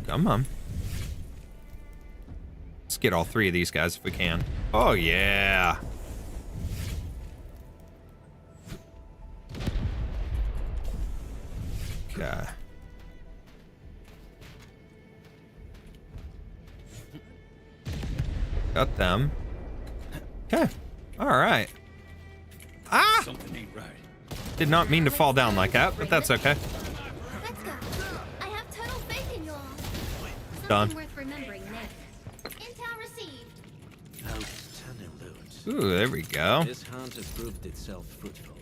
Come on. Let's get all 3 of these guys if we can. Oh, yeah. Okay. Got them. Okay. All right. Ah! Something ain't right. Did not mean to fall down like that, but that's okay. Let's go. I have total faith in you all. Done. Something worth remembering next. Intel received. Outstanding loot. Ooh, there we go. This hunt has proved itself fruitful.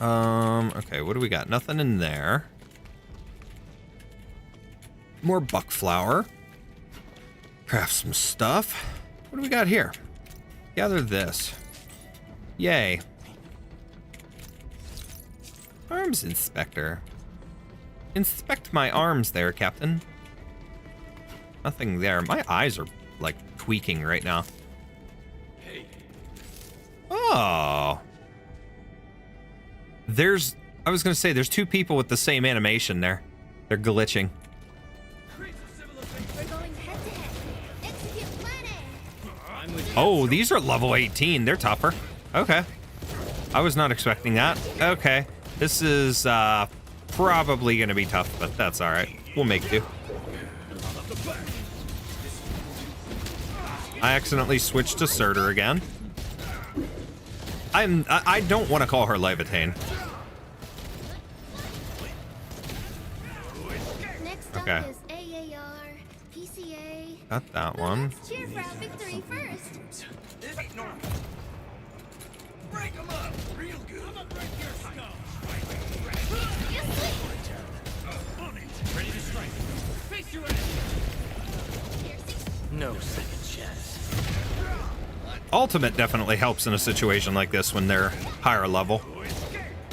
Okay, what do we got? Nothing in there. More buck flour. Craft some stuff. What do we got here? Gather this. Yay. Arms inspector. Inspect my arms there, Captain. Nothing there. My eyes are, like, tweaking right now. Hey. Oh. I was going to say, there's 2 people with the same animation there. They're glitching. We're going head to head. Execute plan A. Oh, these are level 18. They're tougher. Okay. I was not expecting that. Okay. This is probably going to be tough, but that's all right. We'll make do. I accidentally switched to Surtur again. I don't want to call her Levitane. Next up Okay. is AAR, PCA. Got that one. Let's cheer for our victory first. This ain't normal. Break them up real good. I'm gonna break your skull. You sleep. On it. Ready to strike. Face your enemy. No second chance. Ultimate definitely helps in a situation like this when they're higher level.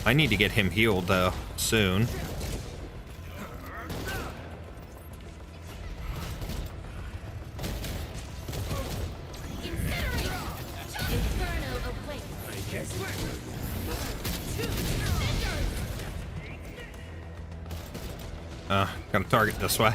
I need to get him healed, though, soon. Gotta target this way.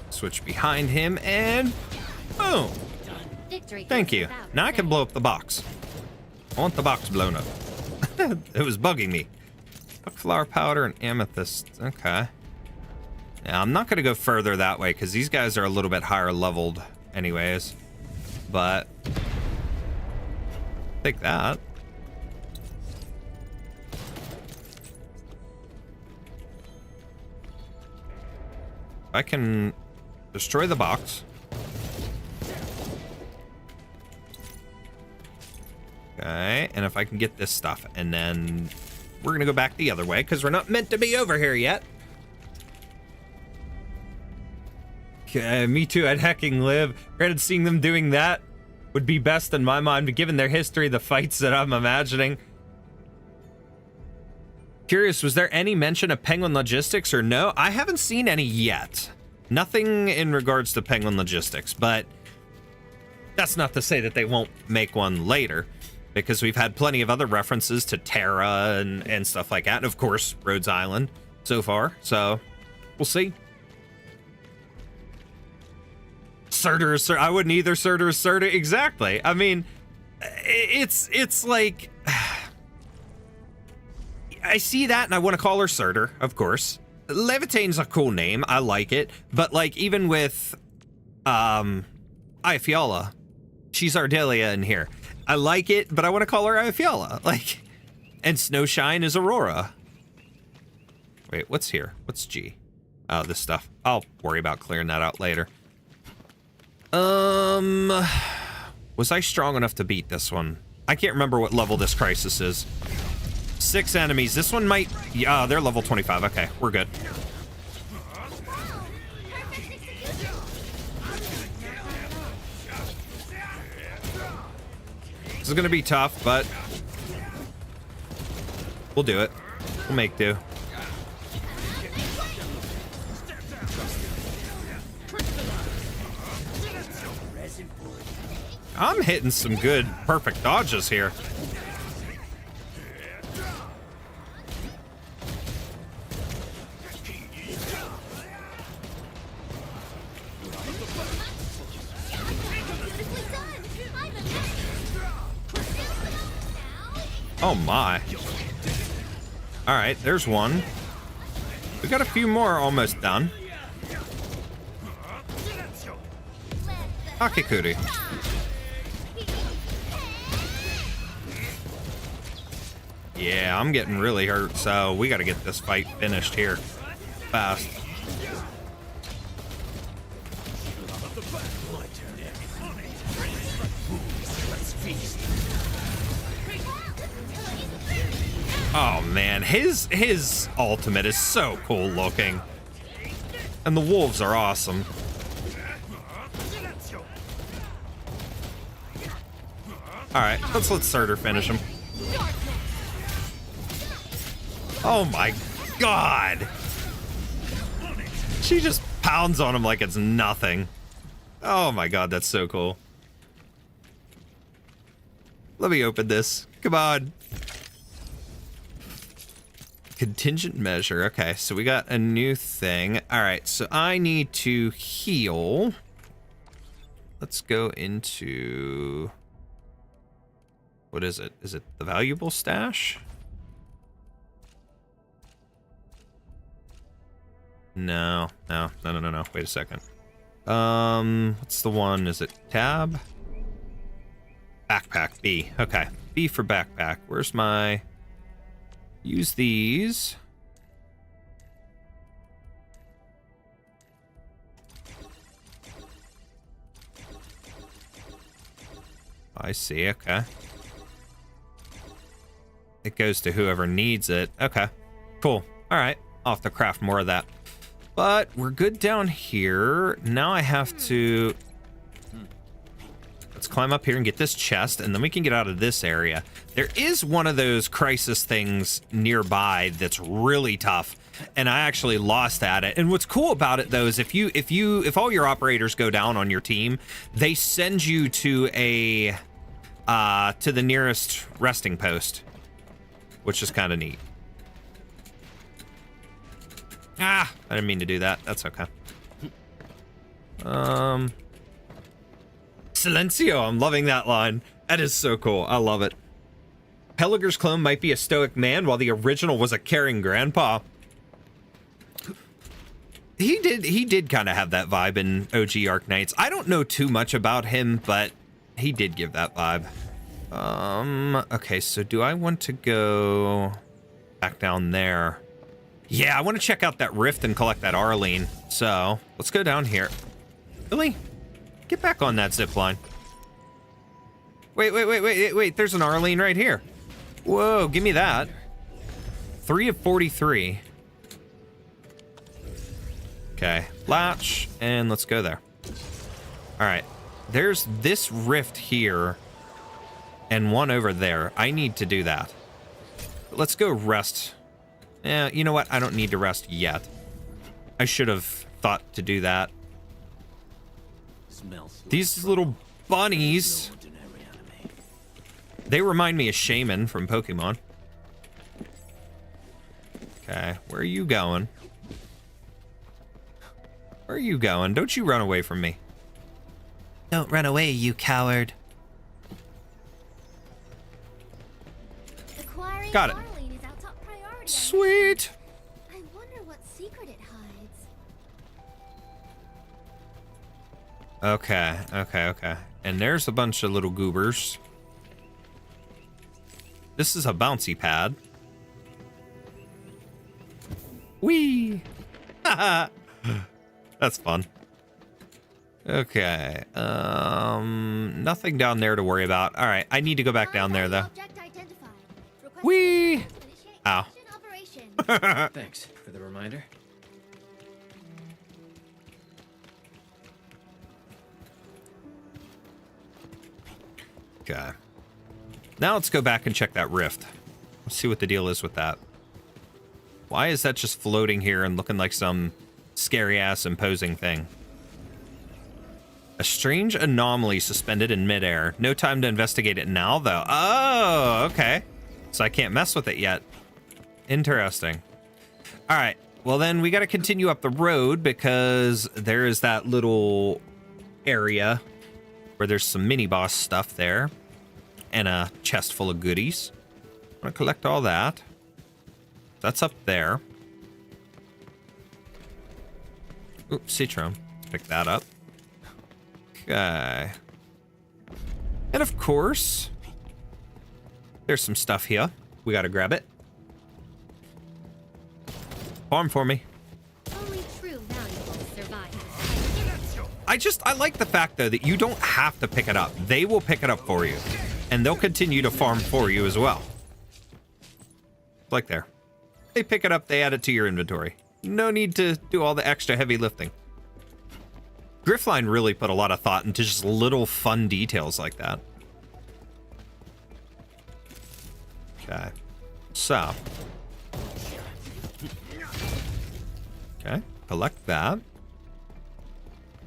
Switch behind him and boom. factory. Thank you. Now I can blow up the box. I want the box blown up. It was bugging me. Flower powder and amethyst. Okay. Yeah, I'm not going to go further that way because these guys are a little bit higher leveled anyways. But take that. I can destroy the box. Okay, and if I can get this stuff, and then we're gonna go back the other way because we're not meant to be over here yet. Okay, me too. I'd hecking live. Granted, seeing them doing that would be best in my mind, but given their history, the fights that I'm imagining. Curious, was there any mention of Penguin Logistics or no? I haven't seen any yet. Nothing in regards to Penguin Logistics, but that's not to say that they won't make one later, because we've had plenty of other references to Terra and stuff like that, and of course, Rhodes Island so far, so we'll see. Surtur is Surtur. I wouldn't either. Surtur is Surtur. Exactly. I mean, it's like... I see that and I want to call her Surtur, of course. Levitane's a cool name. I like it. But like even with Iafiola, she's Ardelia in here. I like it, but I want to call her Iafiola. Like, and Snowshine is Aurora. Wait, what's here? What's G? Oh, this stuff. I'll worry about clearing that out later. Was I strong enough to beat this one? I can't remember what level this crisis is. 6 enemies. This one might... Yeah, they're level 25. Okay, we're good. This is gonna be tough, but... we'll do it. We'll make do. I'm hitting some good, perfect dodges here. Oh my. All right, there's one. We got a few more almost done. Akikuri. Yeah, I'm getting really hurt, so we got to get this fight finished here fast. Oh man, his ultimate is so cool looking. And the wolves are awesome. Alright, let's let Surtur finish him. Oh my god! She just pounds on him like it's nothing. Oh my god, that's so cool. Let me open this. Come on. Contingent measure. Okay, so we got a new thing. All right, so I need to heal. Let's go into... what is it? Is it the valuable stash? No. Wait a second. What's the one? Is it tab? Backpack, B. Okay, B for backpack. Where's my... use these. I see, okay. It goes to whoever needs it. Okay, cool. All right, I'll have to craft more of that. But we're good down here. Now I have to... let's climb up here and get this chest, and then we can get out of this area. There is one of those crisis things nearby that's really tough, and I actually lost at it. And what's cool about it though is if all your operators go down on your team, they send you to a to the nearest resting post, which is kind of neat. Ah, I didn't mean to do that. That's okay. Silencio, I'm loving that line. That is so cool. I love it. Helliger's clone might be a stoic man, while the original was a caring grandpa. He did kind of have that vibe in OG Arknights. I don't know too much about him, but he did give that vibe. Okay, so do I want to go back down there? Yeah, I want to check out that rift and collect that Arlene. So let's go down here. Billy, get back on that zip line. Wait. There's an Arlene right here. Whoa, give me that. 3 of 43. Okay, latch, and let's go there. All right, there's this rift here and one over there. I need to do that. Let's go rest. Yeah, you know what? I don't need to rest yet. I should have thought to do that. These little bunnies, they remind me of Shaman from Pokemon. Okay, where are you going? Where are you going? Don't you run away from me. Don't run away, you coward. Got it. Sweet. I wonder what secret it hides. Okay. And there's a bunch of little goobers. This is a bouncy pad. Whee! Haha. That's fun. Okay. Nothing down there to worry about. All right, I need to go back down there though. Whee! Ow. Thanks for the reminder. Okay. Now let's go back and check that rift. Let's see what the deal is with that. Why is that just floating here and looking like some scary-ass imposing thing? A strange anomaly suspended in midair. No time to investigate it now, though. Oh, okay. So I can't mess with it yet. Interesting. All right. Well, then we got to continue up the road because there is that little area where there's some mini-boss stuff there and a chest full of goodies. I'm going to collect all that. That's up there. Oops, Citron. Pick that up. Okay. And of course, there's some stuff here. We got to grab it. Farm for me. Only true valuables survive. I like the fact though that you don't have to pick it up. They will pick it up for you. And they'll continue to farm for you as well. Like there. They pick it up, they add it to your inventory. No need to do all the extra heavy lifting. Griffline really put a lot of thought into just little fun details like that. Okay. So. Okay, collect that.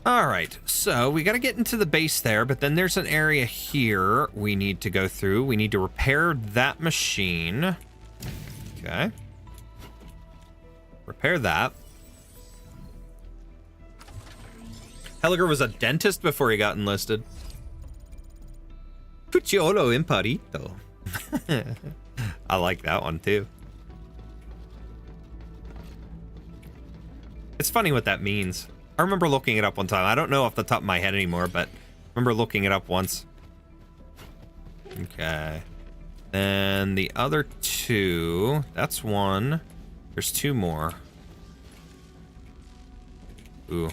All right, so we got to get into the base there, but then there's an area here we need to go through. We need to repair that machine. Okay. Repair that. Helliger was a dentist before he got enlisted. Pucciolo imparito. I like that one too. It's funny what that means. I remember looking it up one time. I don't know off the top of my head anymore, but I remember looking it up once. Okay. And the other two, that's one. There's two more. Ooh.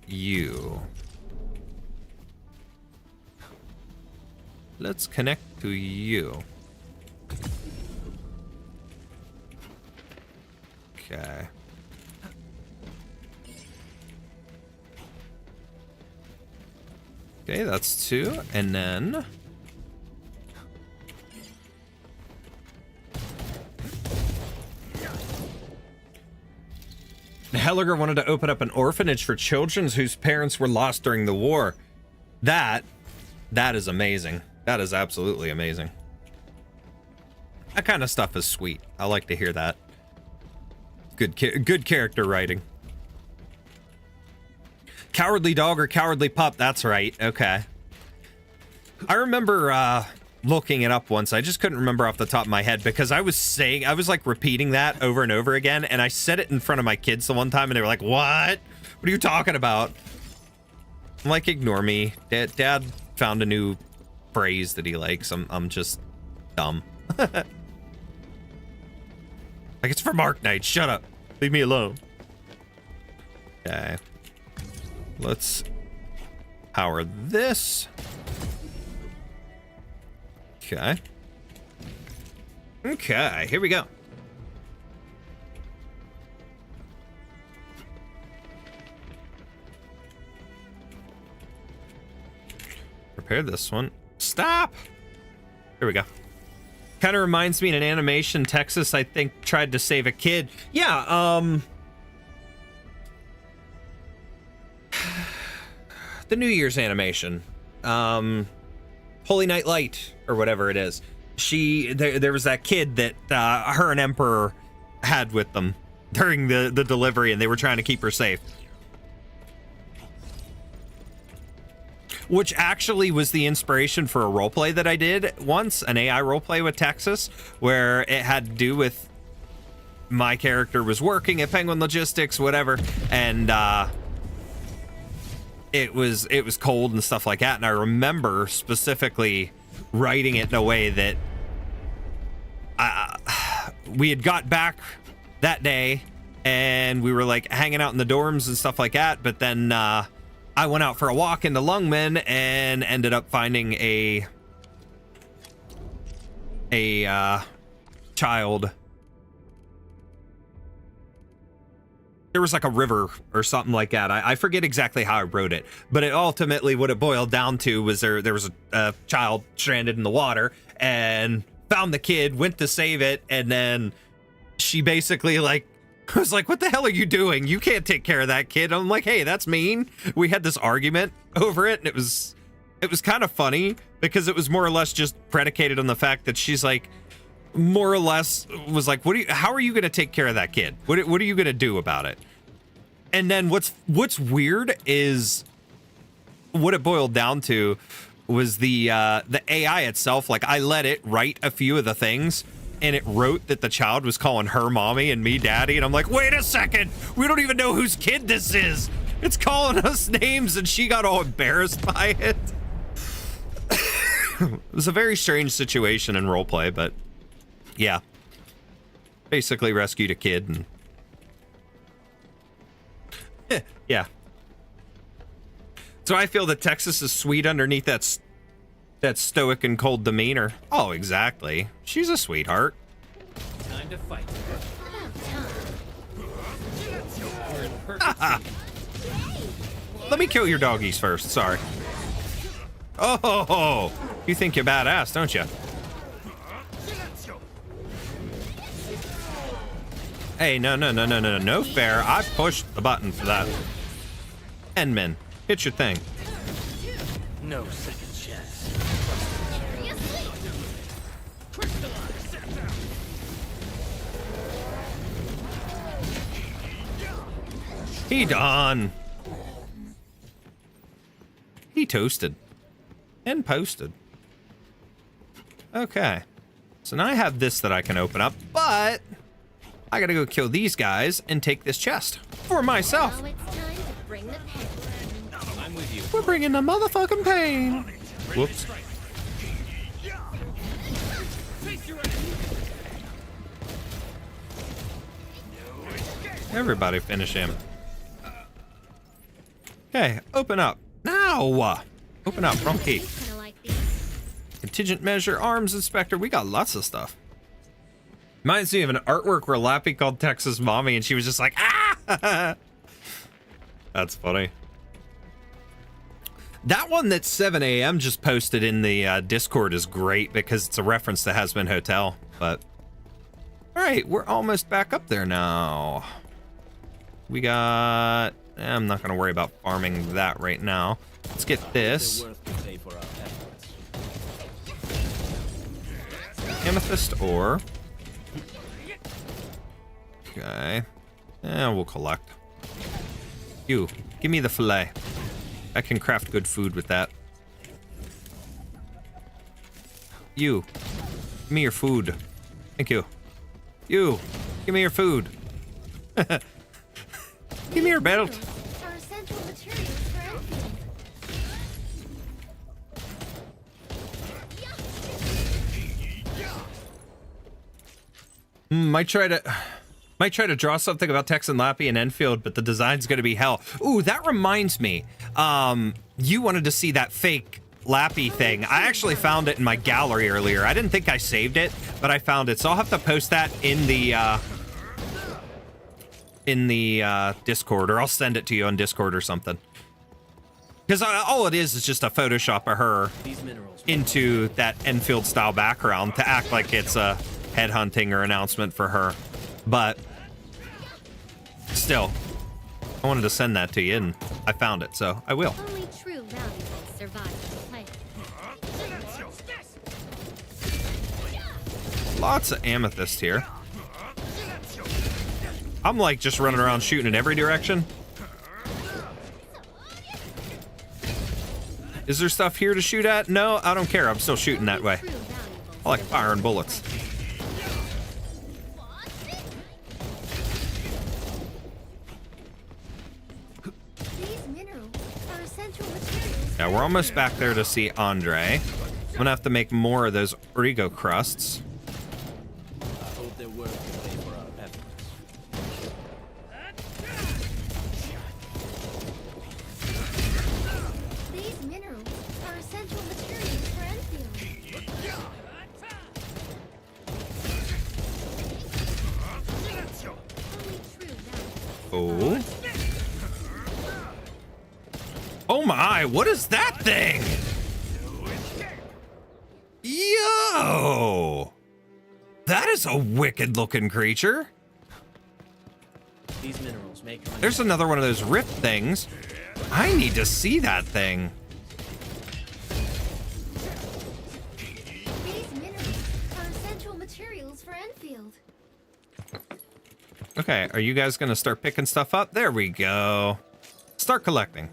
You. Let's connect to you. Okay. Okay, that's two. And then Helliger wanted to open up an orphanage for children whose parents were lost during the war. That is amazing. That is absolutely amazing. That kind of stuff is sweet. I like to hear that. Good character writing. Cowardly dog or cowardly pup. That's right. Okay. I remember looking it up once. I just couldn't remember off the top of my head because I was like repeating that over and over again. And I said it in front of my kids the one time and they were like, what? What are you talking about? I'm like, ignore me. Dad found a new phrase that he likes. I'm just dumb. Like, it's from Arknights. Shut up. Leave me alone. Okay. Let's power this. Okay. Okay, here we go. Repair this one. Stop! Here we go. Kind of reminds me in an animation, Texas, I think, tried to save a kid. Yeah, the New Year's animation. Holy Night Light, or whatever it is. There was that kid that her and Emperor had with them during the delivery, and they were trying to keep her safe. Which actually was the inspiration for a roleplay that I did once, an AI roleplay with Texas, where it had to do with my character was working at Penguin Logistics, whatever, and it was cold and stuff like that. And I remember specifically writing it in a way that we had got back that day and we were like hanging out in the dorms and stuff like that. But then I went out for a walk into Lungmen and ended up finding a child. There was like a river or something like that. I forget exactly how I wrote it, but it ultimately what it boiled down to was there was a child stranded in the water and found the kid, went to save it, and then she basically like was like, what the hell are you doing? You can't take care of that kid. I'm like, hey, that's mean. We had this argument over it, and it was kind of funny because it was more or less just predicated on the fact that she's like, more or less was like, how are you going to take care of that kid? What are you going to do about it? And then what's weird is what it boiled down to was the AI itself. Like, I let it write a few of the things, and it wrote that the child was calling her mommy and me daddy. And I'm like, wait a second, we don't even know whose kid this is. It's calling us names, and she got all embarrassed by it. It was a very strange situation in roleplay, but yeah, basically rescued a kid and yeah. So I feel that Texas is sweet underneath that stoic and cold demeanor. Oh, exactly. She's a sweetheart. Time to fight. Let me kill your doggies first. Sorry. Oh, you think you're badass, don't you? Hey, no fair. I pushed the button for that. Endman, hit your thing. No second chance. He done. He toasted. And posted. Okay. So now I have this that I can open up, but I gotta go kill these guys and take this chest for myself. Now it's time to bring the pain. I'm with you. We're bringing the motherfucking pain. Whoops. Everybody finish him. Okay, open up. Now! Open up, wrong key. Kinda like these. Contingent measure, arms inspector. We got lots of stuff. Reminds me of an artwork where Lappy called Texas mommy and she was just like, ah! That's funny. That one that 7 a.m. just posted in the Discord is great because it's a reference to Has Been Hotel. But, all right, we're almost back up there now. We got, I'm not going to worry about farming that right now. Let's get this. Amethyst ore. Okay. And we'll collect. You. Give me the fillet. I can craft good food with that. You. Give me your food. Thank you. You. Give me your food. Give me your belt. Are essential materials for Endfield. Might try to draw something about Tex and Lappy and Enfield, but the design's gonna be hell. Ooh, that reminds me. You wanted to see that fake Lappy thing. I actually found it in my gallery earlier. I didn't think I saved it, but I found it, so I'll have to post that in the Discord, or I'll send it to you on Discord or something. Because all it is just a Photoshop of her into that Enfield style background to act like it's a headhunting or announcement for her. But still, I wanted to send that to you, and I found it, so I will. Only true valuables survive the play. Lots of amethyst here. I'm like just running around shooting in every direction. Is there stuff here to shoot at? No, I don't care. I'm still shooting that way. I like firing bullets. Yeah, we're almost back there to see Andre. I'm gonna have to make more of those Origo crusts. I hope they're worth the pay for our efforts. These minerals are essential materials for Endfield. Only true valuables. Oh. Oh my, what is that thing? Yo! That is a wicked looking creature. These minerals make There's another one of those rift things. I need to see that thing. These minerals are essential materials for Endfield. Okay, are you guys gonna start picking stuff up? There we go. Start collecting.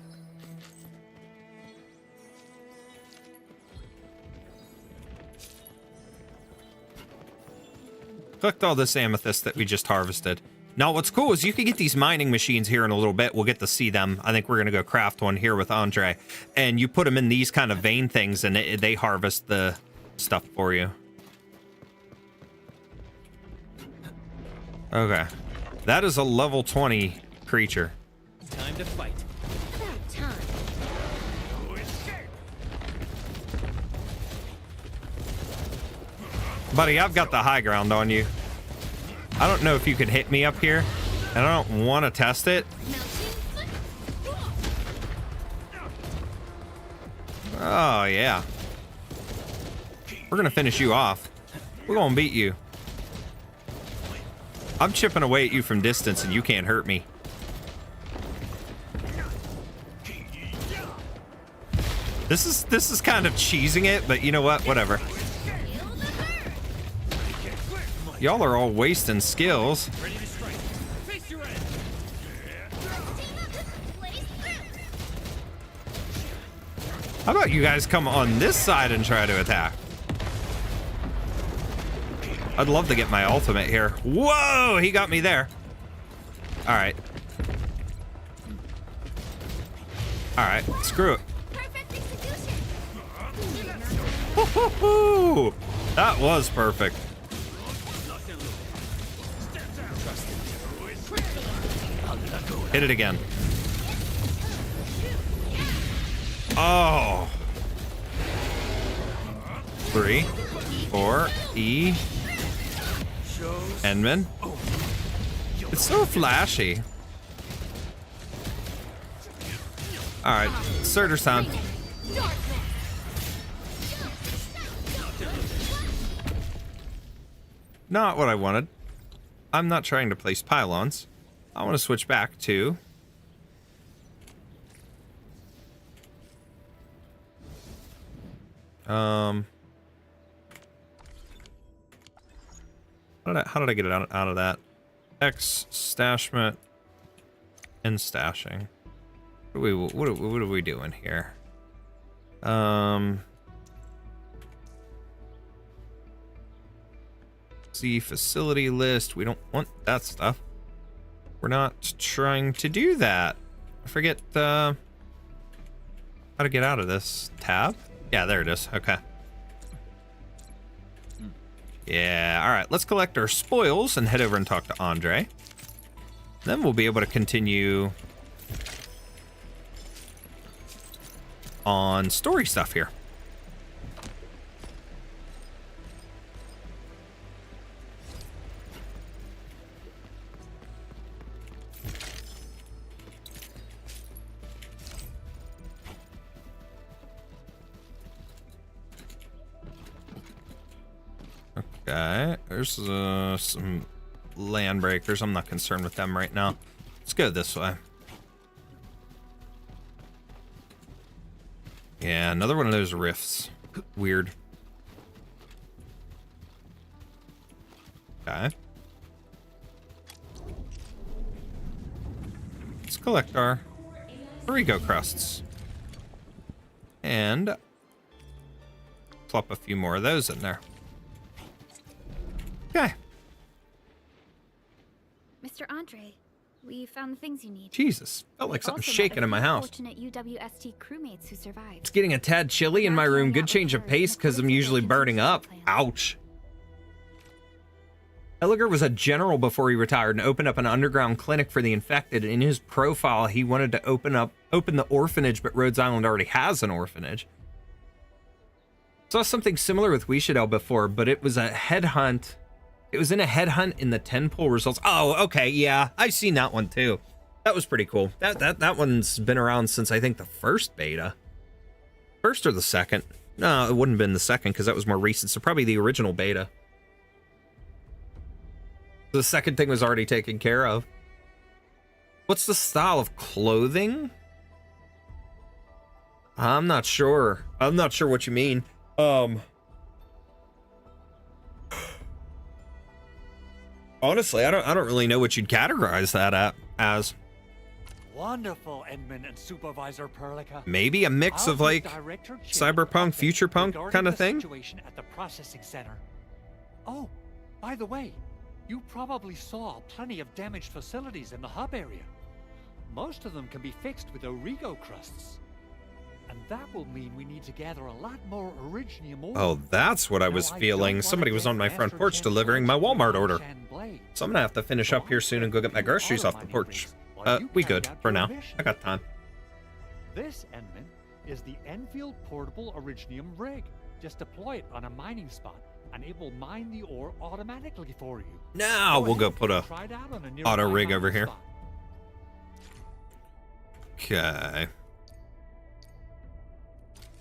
Collect all this amethyst that we just harvested. Now, what's cool is you can get these mining machines here in a little bit. We'll get to see them. I think we're going to go craft one here with Andre. And you put them in these kind of vein things, and they harvest the stuff for you. Okay. That is a level 20 creature. time to fight. About time. Buddy, I've got the high ground on you. I don't know if you could hit me up here, and I don't want to test it. Oh, yeah. We're going to finish you off. We're going to beat you. I'm chipping away at you from distance, and you can't hurt me. This is kind of cheesing it, but you know what? Whatever. Y'all are all wasting skills. How about you guys come on this side and try to attack? I'd love to get my ultimate here. Whoa, he got me there. All right. All right, screw it. Perfect execution. Woo-hoo-hoo! That was perfect. Hit it again. Oh. 3, 4, E. Enman. It's so flashy. All right, Surtur's time. Not what I wanted. I'm not trying to place pylons. I want to switch back to how did I get it out of that? X stashment and stashing. What are we doing here? See facility list. We don't want that stuff. We're not trying to do that. I forget how to get out of this tab. Yeah, there it is. Okay. Yeah, all right. Let's collect our spoils and head over and talk to Andre. Then we'll be able to continue on story stuff here. Okay, there's some land breakers. I'm not concerned with them right now. Let's go this way. Yeah, another one of those rifts. Weird. Okay. Let's collect our Origo crusts. And plop a few more of those in there. Okay. Mr. Andre, we found the things you need. Jesus, felt like something Also met shaking a in my few house. Fortunate UWST crewmates who survived. It's getting a tad chilly in my room. Good change of pace because I'm usually burning up. Ouch. Elliger was a general before he retired and opened up an underground clinic for the infected. In his profile, he wanted to open the orphanage, but Rhodes Island already has an orphanage. Saw something similar with Wishadel before, but it was a headhunt. It was in a headhunt in the 10 poll results. Oh, okay, yeah, I've seen that one too. That was pretty cool. That one's been around since I think the first beta. First or the second? No, it wouldn't have been the second because that was more recent. So probably the original beta. The second thing was already taken care of. What's the style of clothing? I'm not sure. I'm not sure what you mean. Honestly, I don't really know what you'd categorize that as. Wonderful, Edmund and Supervisor Perlica. Maybe a mix of like cyberpunk, future punk kind of thing. Situation at the processing center. Oh, by the way, you probably saw plenty of damaged facilities in the hub area. Most of them can be fixed with Origo crusts. And that will mean we need to gather a lot more Originium ore. Oh, that's what I was feeling. Somebody was on my front porch delivering my Walmart order. So I'm gonna have to finish up here soon and go get my groceries off the porch. We good for now. I got time. This, Edmund, is the Endfield portable Originium rig. Just deploy it on a mining spot, and it will mine the ore automatically for you. Now we'll go put a auto rig over here. Okay.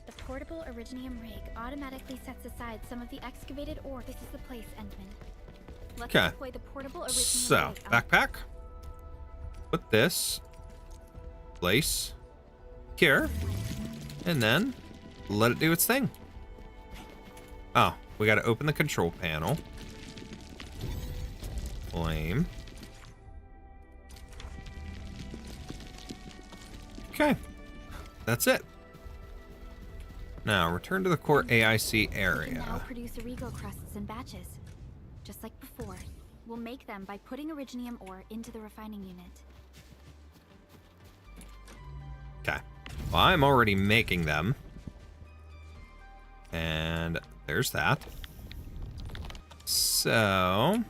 The portable Originium rig automatically sets aside some of the excavated ore. This is the place, Endman. Let's deploy the portable Originium so, rig backpack. Put this place here, and then let it do its thing. Oh, we got to open the control panel. Flame. Okay, that's it. Now return to the core AIC area. We can now produce Origo crusts in batches, just like before. We'll make them by putting Originium ore into the refining unit. Okay. Well, I'm already making them. And there's that. So...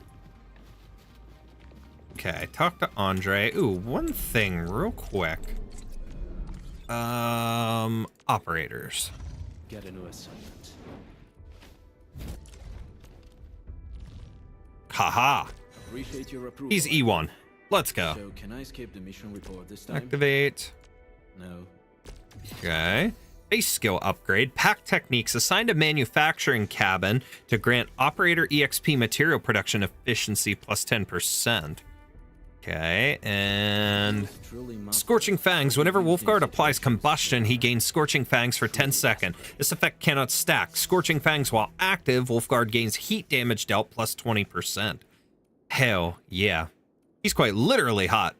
okay, talk to Andre. Ooh, one thing real quick. Operators. Get a new assignment. Haha. Appreciate your approval. He's E1. Let's go. So, can I skip the mission report this time? Activate. No. Okay. Base skill upgrade. Pack techniques assigned a manufacturing cabin to grant operator EXP material production efficiency plus 10%. Okay, and Scorching Fangs. Whenever Wolfguard applies combustion, he gains Scorching Fangs for 10 seconds. This effect cannot stack. Scorching Fangs while active, Wolfguard gains heat damage dealt plus 20%. Hell yeah. He's quite literally hot.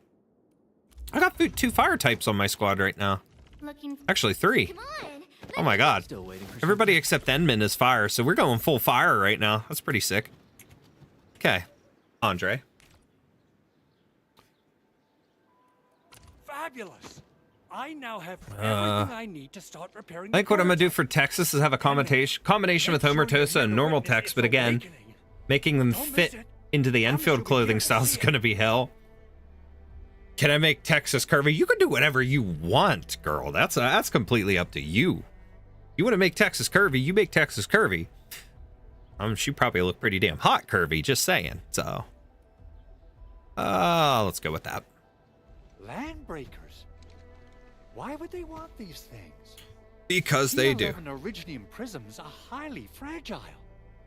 I got 2 fire types on my squad right now. Looking. Actually, 3. Come on. Oh my god. Still waiting for Everybody except Enman is fire, so we're going full fire right now. That's pretty sick. Okay. Andre. Fabulous. I now have everything I need to start repairing. I think what I'm gonna do for Texas is have a combination with Homertosa and normal text, but again, making them fit into the Enfield clothing styles is gonna be hell. Can I make Texas curvy? You can do whatever you want, girl. That's completely up to you. You want to make Texas curvy, you make Texas curvy. She probably look pretty damn hot curvy, just saying. So, let's go with that. Landbreakers. Why would they want these things? Because they do. Originium prisms are highly fragile.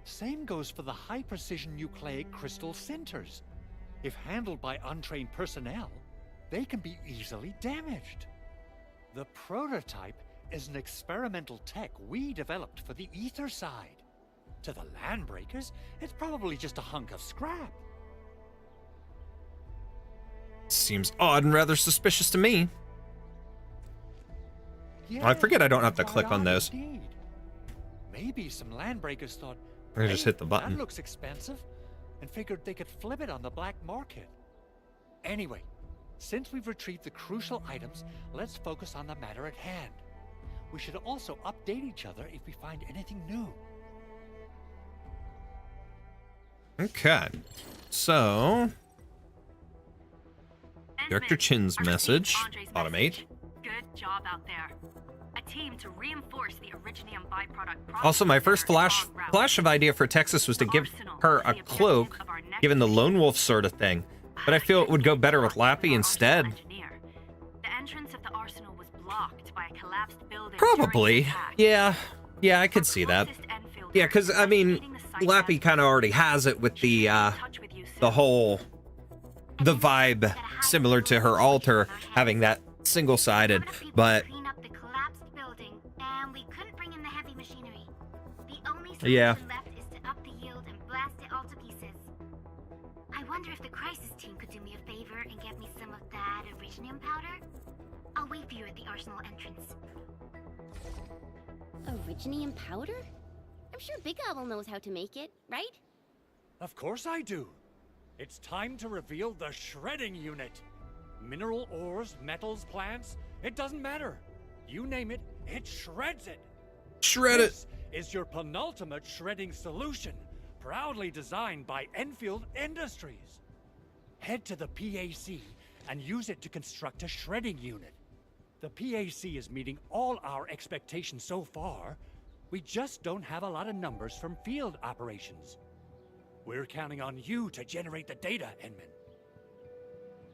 Same goes for the high-precision nucleic crystal centers. If handled by untrained personnel, they can be easily damaged. The prototype is an experimental tech we developed for the ether side. To the Landbreakers, it's probably just a hunk of scrap. Seems odd and rather suspicious to me. Yeah, I forget I don't have to click on those. Indeed. Maybe some Landbreakers thought, I just hit the button. That looks expensive, and figured they could flip it on the black market. Anyway, since we've retrieved the crucial items, let's focus on the matter at hand. We should also update each other if we find anything new. Okay, so Director Chin's message, automate. Good job out there. A team to reinforce the Originium byproduct. Also, my first flash of idea for Texas was to give her a cloak, given the lone wolf sort of thing. But I feel it would go better with Lappy instead. The entrance of the arsenal was blocked by a collapsed building. Probably. Yeah, I could see that. Yeah, because, I mean, Lappy kind of already has it with the vibe similar to her altar, having that single-sided, but... Yeah. Left is to up the yield and blast it all to pieces. I wonder if the crisis team could do me a favor and get me some of that Originium powder? I'll wait for you at the arsenal entrance. Originium powder? I'm sure Big Owl knows how to make it, right? Of course I do. It's time to reveal the shredding unit. Mineral ores, metals, plants, it doesn't matter. You name it, it shreds it. Shred it. This is your penultimate shredding solution, proudly designed by Enfield Industries. Head to the PAC and use it to construct a shredding unit. The PAC is meeting all our expectations so far. We just don't have a lot of numbers from field operations. We're counting on you to generate the data, Enman.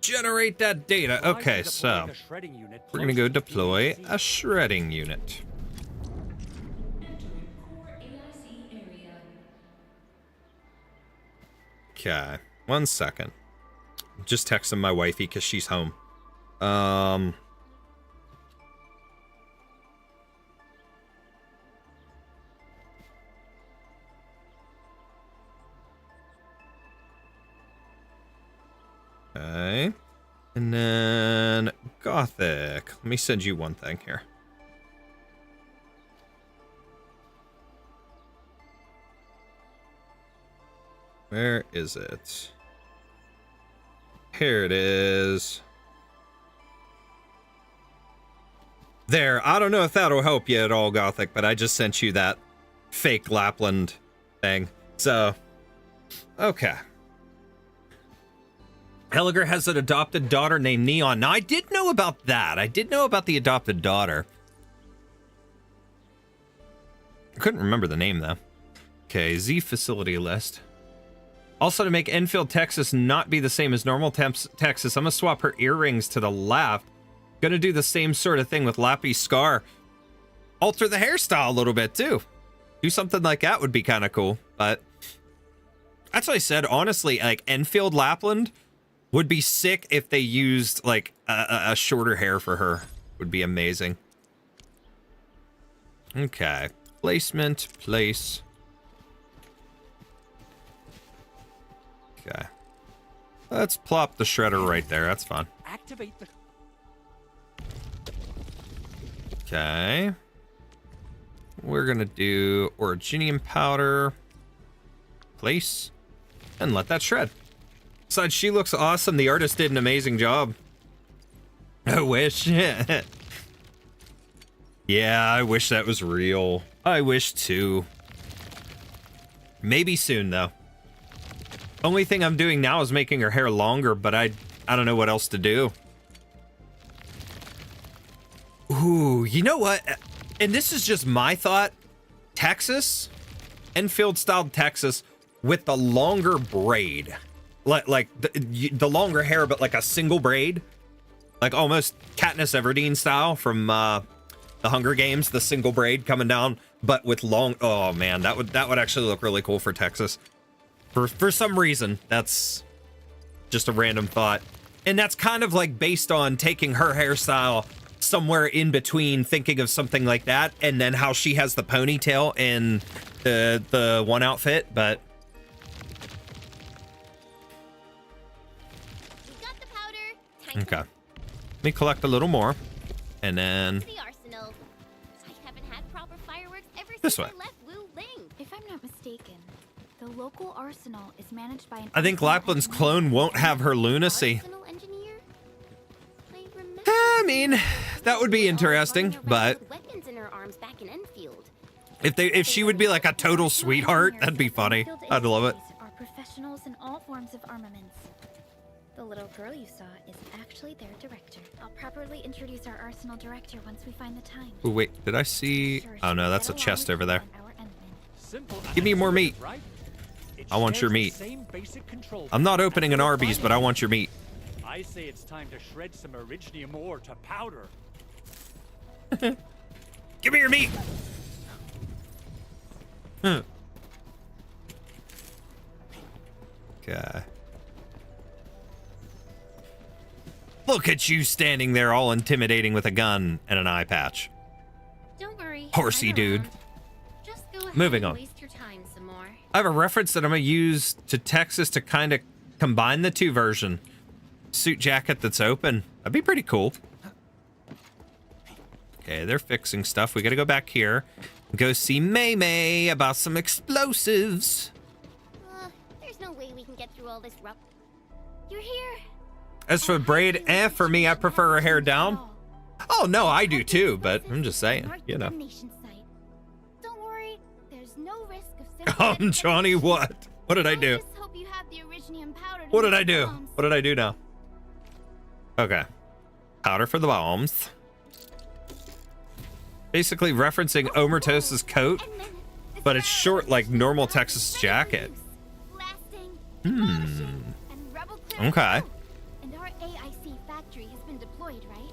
Generate that data. Okay, so we're gonna go deploy a shredding unit. Okay, 1 second. Just texting my wifey because she's home. Okay. And then Gothic. Let me send you one thing here. Where is it? Here it is. There. I don't know if that'll help you at all, Gothic, but I just sent you that fake Lapland thing. So, okay. Helliger has an adopted daughter named Neon. Now, I did know about that. I did know about the adopted daughter. I couldn't remember the name, though. Okay, Z facility list. Also, to make Enfield, Texas not be the same as normal Texas, I'm going to swap her earrings to the left. Going to do the same sort of thing with Lappy's scar. Alter the hairstyle a little bit, too. Do something like that would be kind of cool. But that's what I said. Honestly, like, Enfield Lapland would be sick if they used, like, a shorter hair for her. Would be amazing. Okay. Placement, place. Okay. Let's plop the shredder right there. That's fine. Activate the... Okay. We're gonna do originium powder. Place. And let that shred. Besides, she looks awesome. The artist did an amazing job. I wish. Yeah, I wish that was real. I wish too. Maybe soon though. Only thing I'm doing now is making her hair longer, but I don't know what else to do. Ooh, you know what? And this is just my thought. Texas, Enfield style Texas with the longer braid. Like the longer hair, but like a single braid. Like almost Katniss Everdeen style from the Hunger Games, the single braid coming down, but with long. Oh man, that would actually look really cool for Texas. For some reason, that's just a random thought, and that's kind of like based on taking her hairstyle somewhere in between, thinking of something like that, and then how she has the ponytail in the one outfit, but. We got the powder. Okay. Let me collect a little more, and then The arsenal. I haven't had proper fireworks ever This since way. I left Wu Ling. If I'm not mistaken, the local arsenal is managed by an I think arsenal Lapland's engineer. clone won't have her lunacy. Arsenal engineer? I remember I mean, that would be interesting, running around but with weapons in her arms back in Enfield. if she would be like a total sweetheart, that'd be funny. I'd love it. Are professionals in all forms of armaments. The little girl you saw is actually their director. I'll properly introduce our arsenal director once we find the time. Oh, wait, did I see? Sure, Oh no, she'll that's a get along chest with over there. you and our Endman. Simple Give me as more it meat. is, right? It I want shares your the meat. same basic control I'm not panel opening as an the Arby's, but I want your meat. I say it's time to shred some originium ore to powder. Give me your meat. Huh. Okay. Look at you standing there all intimidating with a gun and an eye patch. Don't worry. Horsey I'm dude. around. Just go ahead Moving and on. waste your time some more. I have a reference that I'm going to use to Texas to kind of combine the two version. Suit jacket that's open. That'd be pretty cool. Okay, they're fixing stuff. We got to go back here. Go see May May about some explosives. There's no way we can get through all this rough. You're here. As for braid, for me, I prefer her hair down. Oh, no, I do too, but I'm just saying, you know. Don't worry, there's no risk of Johnny, what? What did I do? Just hope you have the originium powder to What did make I do? bombs. What did I do now? Okay. Powder for the bombs. Basically referencing Omertos's coat, And then the but it's sound short like of normal the Texas rebel jacket. loose, blasting, Hmm. demolishing, and rebel clearing Okay. out. And our AIC factory has been deployed, right?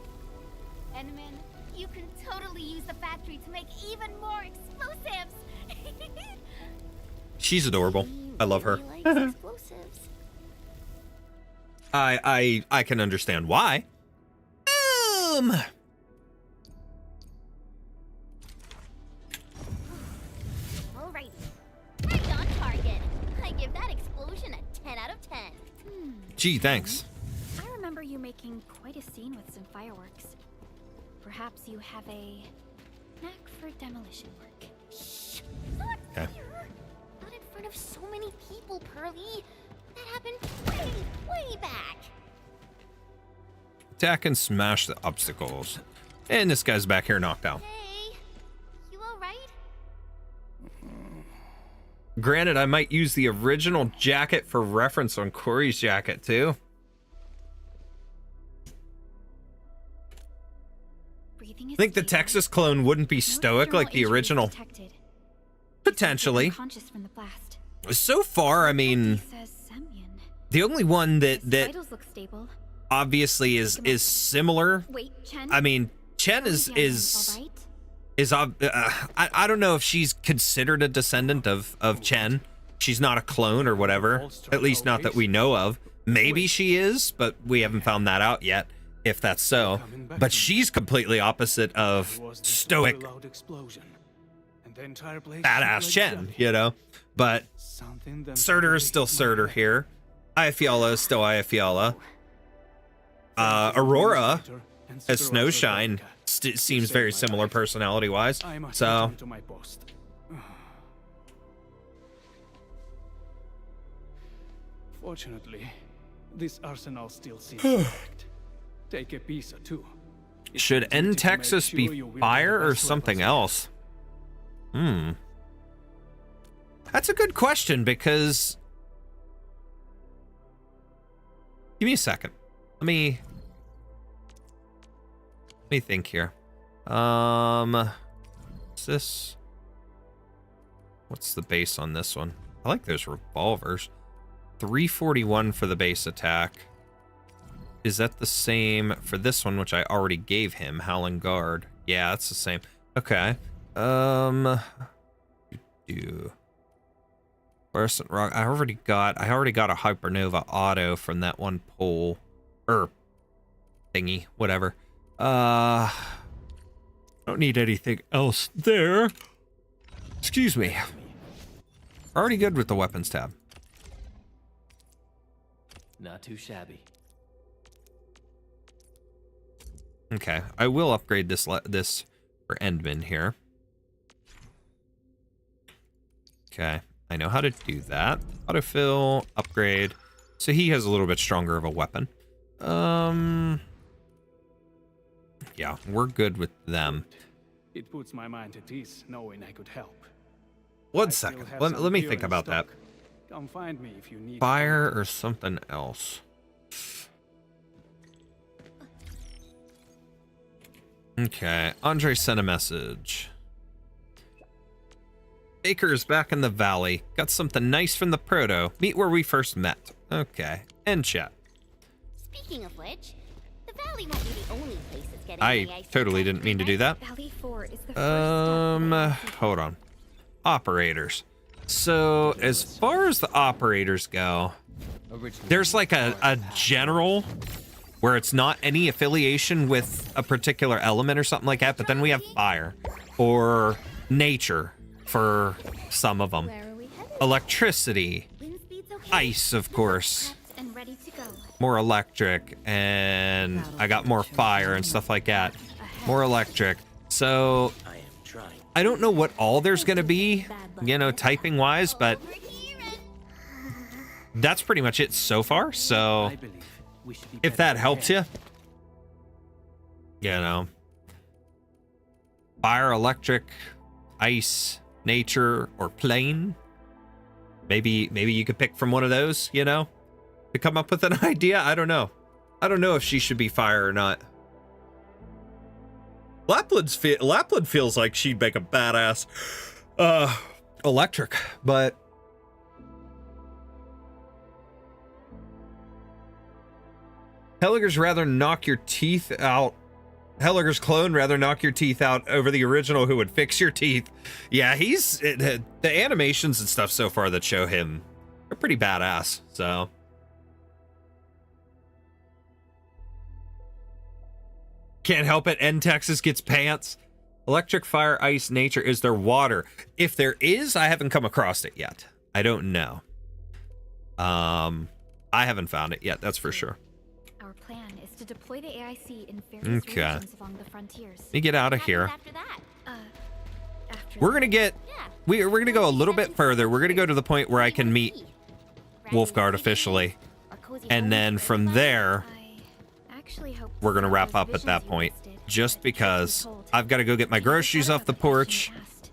Enman, you can totally use the factory to make even more explosives. She's adorable. I love her. He likes explosives. I can understand why. Alrighty. Right on target. I give that explosion a 10 out of 10. Gee, thanks. I remember you making quite a scene with some fireworks. Perhaps you have a knack for demolition work. Shh. Not Okay. here. Not in front of so many people, Pearly. That happened way back. Attack and smash the obstacles. And this guy's back here knocked out. Hey, you alright? Granted, I might use the original jacket for reference on Corey's jacket too. Breathing is I think the stable. Texas clone wouldn't be No stoic like the external injuries original. detected. Potentially. Unconscious from the blast. So far, I mean, He says Semyon. the only one His that vitals look stable. obviously is similar. Wait, Chen. I mean, Chen I don't know if she's considered a descendant of Chen. She's not a clone or whatever, at least not that we know of. Maybe she is, but we haven't found that out yet, if that's so. But she's completely opposite of stoic, badass Chen, you know? But Surtur is still Surtur here. Ayafiala is still Ayafiala. Aurora as Snowshine seems very similar personality-wise. So to my post. Fortunately, this arsenal still seems intact. Take a piece or two. should End Texas be fire or something else? That's a good question, because give me a second. Let me think here. Is this, what's the base on this one? I like those revolvers. 341 for the base attack. Is that the same for this one, which I already gave him? Howling Guard. Yeah, that's the same. Okay. Fluorescent Rock. I already got a Hypernova auto from that one pole. Thingy. Whatever. Don't need anything else there. Excuse me. Already good with the weapons tab. Not too shabby. Okay, I will upgrade this for Endman here. Okay, I know how to do that. Autofill, upgrade. So he has a little bit stronger of a weapon. Yeah, we're good with them. It puts my mind at ease knowing I could help. One second. Let me think about that. Come find me if you need Fire or something else. Okay, Andre sent a message. Baker's back in the valley. Got something nice from the proto. Meet where we first met. Okay, end chat. Speaking of which, the valley won't be the only place that's getting I totally didn't mean to do that. Valley 4 is the first step. Hold on. Operators. So, as far as the operators go, there's like a general where it's not any affiliation with a particular element or something like that, but then we have fire or nature for some of them. Electricity, ice, of course, more electric, and I got more fire and stuff like that. More electric. So I don't know what all there's gonna be, you know, typing wise, but that's pretty much it so far. So if that helps you, you know, fire, electric, ice, nature, or plane. Maybe you could pick from one of those, you know, to come up with an idea. I don't know. I don't know if she should be fire or not. Lapland feels like she'd make a badass electric, but Helliger's rather knock your teeth out. Helliger's clone rather knock your teeth out over the original who would fix your teeth. Yeah, the animations and stuff so far that show him are pretty badass, so. Can't help it, End Texas gets pants. Electric, fire, ice, nature. Is there water? If there is, I haven't come across it yet. I don't know. I haven't found it yet, that's for sure. Our plan is to deploy the AIC in various regions along the frontiers. Let me get out of here. After that? We're gonna get, we're gonna go a little bit further. We're gonna go to the point where I can meet Wolfguard officially, and then from there, we're gonna wrap up at that point. Just because I've got to go get my groceries off the porch,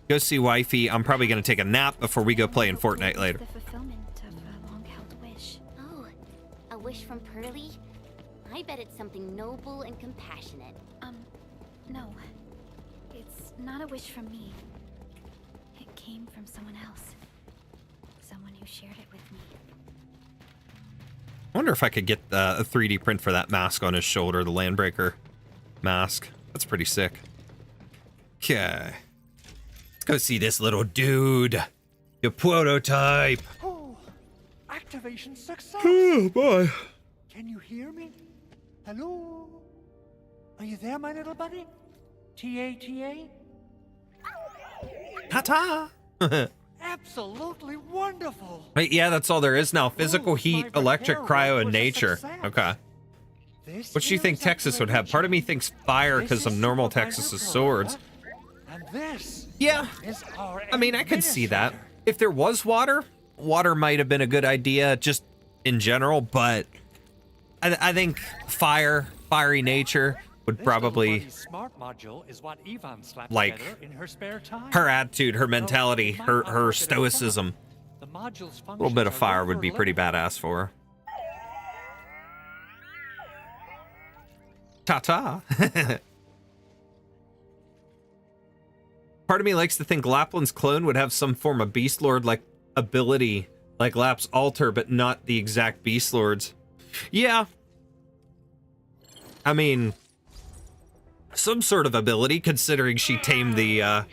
go see wifey. I'm probably gonna take a nap before we go play in Fortnite later. The fulfillment of a long-held wish. Oh, a wish from Pearly? I bet it's something noble and compassionate. No. It's not a wish from me. It came from someone else. Someone who shared it with me. I wonder if I could get a 3D print for that mask on his shoulder, the Landbreaker mask. That's pretty sick. Okay. Let's go see this little dude. Your prototype. Oh, activation success. Oh, boy. Can you hear me? Hello? Are you there, my little buddy? T-A-T-A? Ta-ta. Absolutely wonderful. Wait, yeah, that's all there is now. Physical, heat, electric, cryo, and nature. Okay. What do you think Texas would have? Part of me thinks fire because of normal Texas's swords. And this Yeah, is our I mean, I could see that. If there was water, water might have been a good idea just in general, but I think fiery nature would probably, smart module is what Ivan slapped like, together in her spare time. her attitude, her mentality, her stoicism. The module's A little bit of fire would be pretty badass for her. Ta-ta. Part of me likes to think Lapland's clone would have some form of Beast Lord-like ability, like Lap's altar, but not the exact Beast Lords. Yeah. I mean, some sort of ability, considering she tamed the,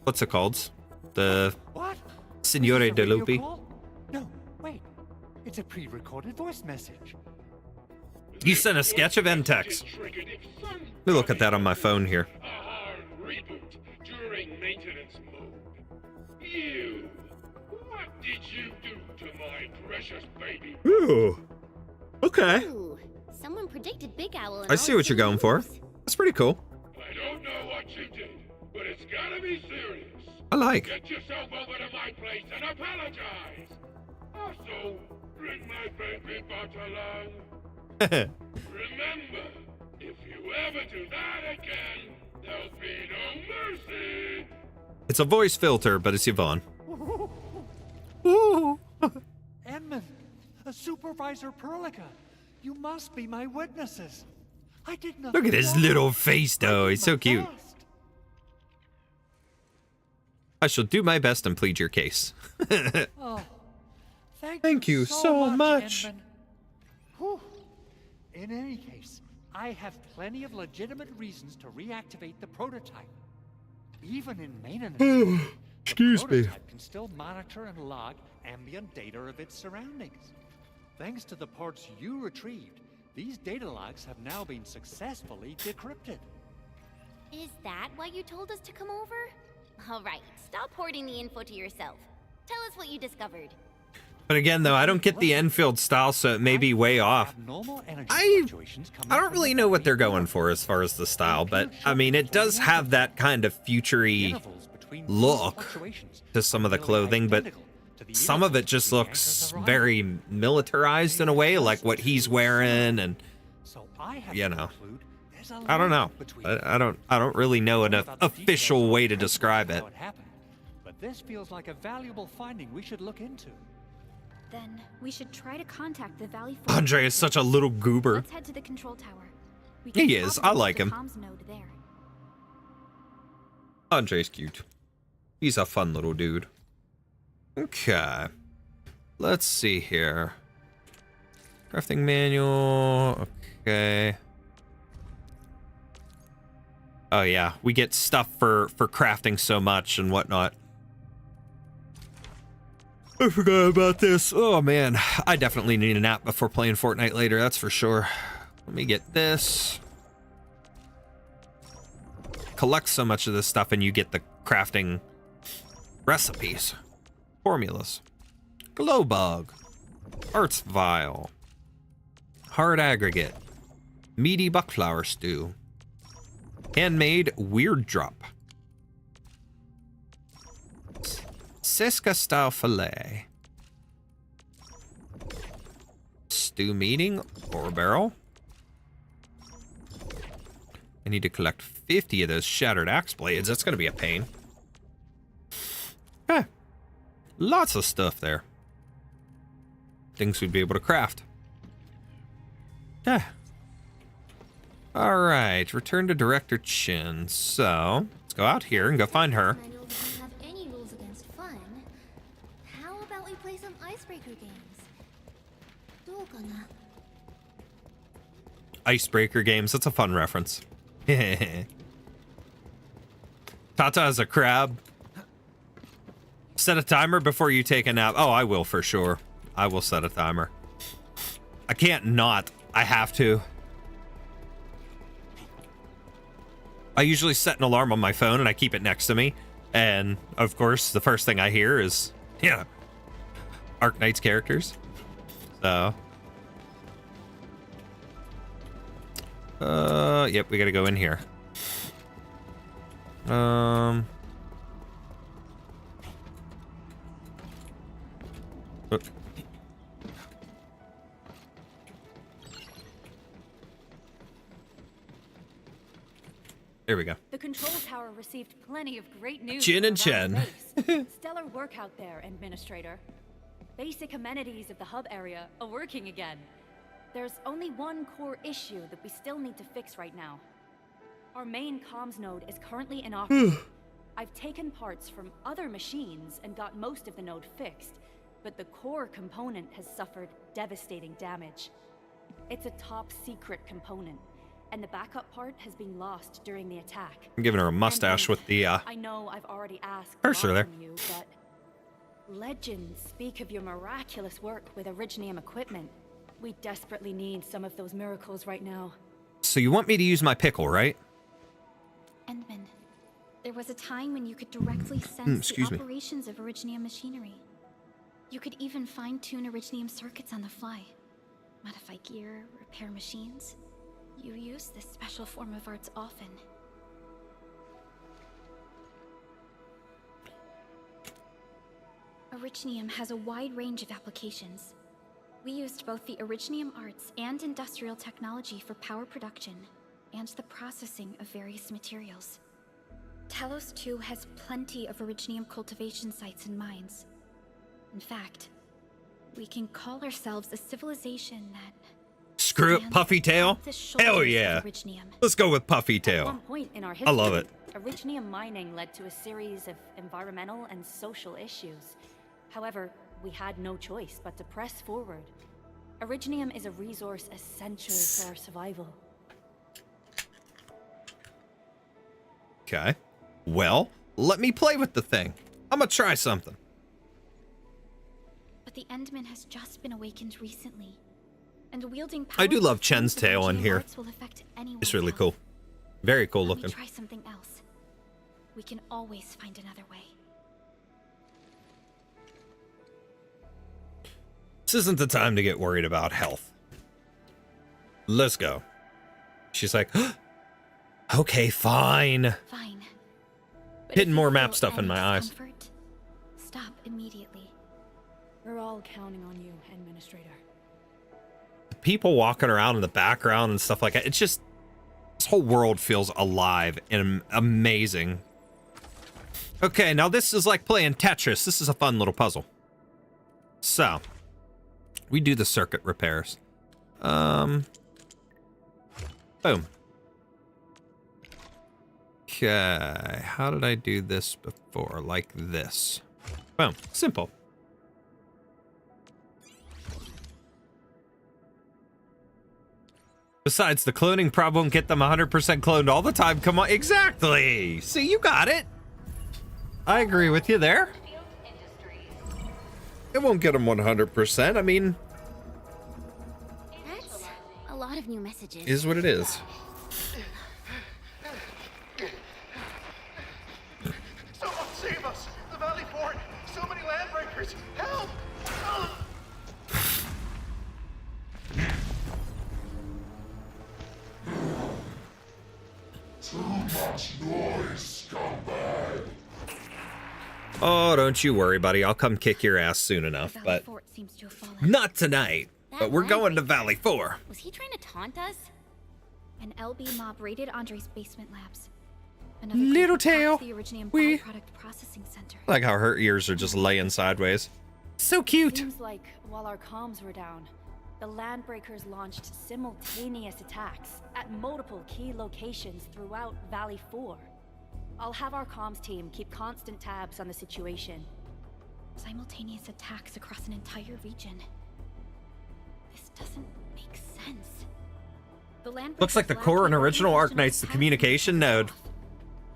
what's it called? The What? Signore Is this a de radio Lupi. call? No, wait. It's a pre-recorded voice message. You sent a sketch of Entex. Let me look at that on my phone here. Reboot during maintenance mode. You! What did you do to my precious baby? Ooh. Okay. Ooh, someone predicted Big Owl. I see what you're going for. That's pretty cool. I don't know what you did, but it's gotta be serious. I like. Get yourself over to my place and apologize. Also, bring my baby butt along. Remember, if you ever do that again, there'll be no mercy. It's a voice filter, but it's Yvonne. Edmund, Supervisor Perlica, you must be my witnesses. I did not. Look at his little face, though. He's so cute. I shall do my best and plead your case. Oh, Thank you so much. Edmund. Whew. In any case, I have plenty of legitimate reasons to reactivate the prototype. Even in maintenance, Excuse the me. prototype can still monitor and log ambient data of its surroundings. Thanks to the ports you retrieved, these data logs have now been successfully decrypted. Is that why you told us to come over? All right, stop hoarding the info to yourself. Tell us what you discovered. But again, though, I don't get the Enfield style, so it may be way off. I don't really know what they're going for as far as the style, but I mean, it does have that kind of futury look to some of the clothing, but some of it just looks very militarized in a way, like what he's wearing, and you know, I don't know. I don't really know an official way to describe it. But this feels like a valuable finding we should look into. Then we should try to contact the Valley. Andre is such a little goober. Let's head to the control tower. He is. I like him. Comms node there. Andre's cute. He's a fun little dude. Okay. Let's see here. Crafting manual. Okay. Oh yeah, we get stuff for crafting so much and whatnot. I forgot about this. Oh man, I definitely need a nap before playing Fortnite later, that's for sure. Let me get this. Collect so much of this stuff and you get the crafting recipes. Formulas. Glow bug. Arts vial. Hard aggregate. Meaty buckflower stew. Handmade weird drop. Siska style fillet. Stew meating or barrel. I need to collect 50 of those shattered axe blades. That's going to be a pain. Eh. Lots of stuff there. Things we'd be able to craft. Yeah. Alright, return to Director Chin. So, let's go out here and go find her. Manual doesn't have any rules against fun. How about we play some icebreaker games? どうかな? Icebreaker games, that's a fun reference. Tata is a crab. Set a timer before you take a nap. Oh, I will for sure. I will set a timer. I can't not. I have to. I usually set an alarm on my phone and I keep it next to me. And of course, the first thing I hear is, yeah, Arknights characters. So Yep, we gotta go in here. Oh. There we go. The control tower received plenty of great news. Jin and from around Chen. base. Stellar work out there, Administrator. Basic amenities of the hub area are working again. There's only one core issue that we still need to fix right now. Our main comms node is currently inoperable. I've taken parts from other machines and got most of the node fixed, but the core component has suffered devastating damage. It's a top secret component, and the backup part has been lost during the attack. I'm giving her a mustache with the I know I've already asked cursor there. from you, but legends speak of your miraculous work with Originium equipment. We desperately need some of those miracles right now. So you want me to use my pickle, right? Endman, there was a time when you could directly sense the excuse me. operations of Originium machinery. You could even fine-tune Originium circuits on the fly. Modify gear, repair machines. You use this special form of arts often. Originium has a wide range of applications. We used both the Originium arts and industrial technology for power production and the processing of various materials. Talos-II has plenty of Originium cultivation sites and mines. In fact, we can call ourselves a civilization that... Screw it, Puffy Tail. Hell yeah. Let's go with Puffy At Tail. one point in our I history, love it. Originium mining led to a series of environmental and social issues. However, we had no choice but to press forward. Originium is a resource essential for our survival. Okay. Well, let me play with the thing. I'm gonna try something. But the Endman has just been awakened recently. And wielding I do love powerful Chen's forms of tail in Originium here. arts will affect anyone's It's really health. cool. Very cool Let looking. me try something else. We can always find another way. This isn't the time to get worried about health. Let's go. She's like, okay, fine. Fine. But Hitting if more you map feel stuff in any my eyes. discomfort, stop immediately. We're all counting on you, Administrator. People walking around in the background and stuff like that. It's just, this whole world feels alive and amazing. Okay, now this is like playing Tetris. This is a fun little puzzle. So, we do the circuit repairs. Boom. Okay, how did I do this before? Like this. Boom, simple. Besides, the cloning probably won't get them 100% cloned all the time. Come on, exactly. See, you got it. I agree with you there. It won't get them 100%. I mean, That's a lot of new messages. is what it is. Someone save us! The Valley Fort! So many landbreakers! Help! Too much noise, scumbag. Oh, don't you worry, buddy. I'll come kick your ass soon enough, Valley but Fort seems to have fallen. not tonight. But we're going to Valley 4. Was he trying to taunt us? An LB mob raided Andre's basement labs. Another Little group attacked tail. the Originium We- byproduct processing center. I like how her ears are just laying sideways. So cute. Seems like while our comms were down, the Landbreakers launched simultaneous attacks at multiple key locations throughout Valley 4. I'll have our comms team keep constant tabs on the situation. Simultaneous attacks across an entire region. This doesn't make sense. The Landbreakers Looks like the lab core and people original original Arknights, the pattern communication is node. off.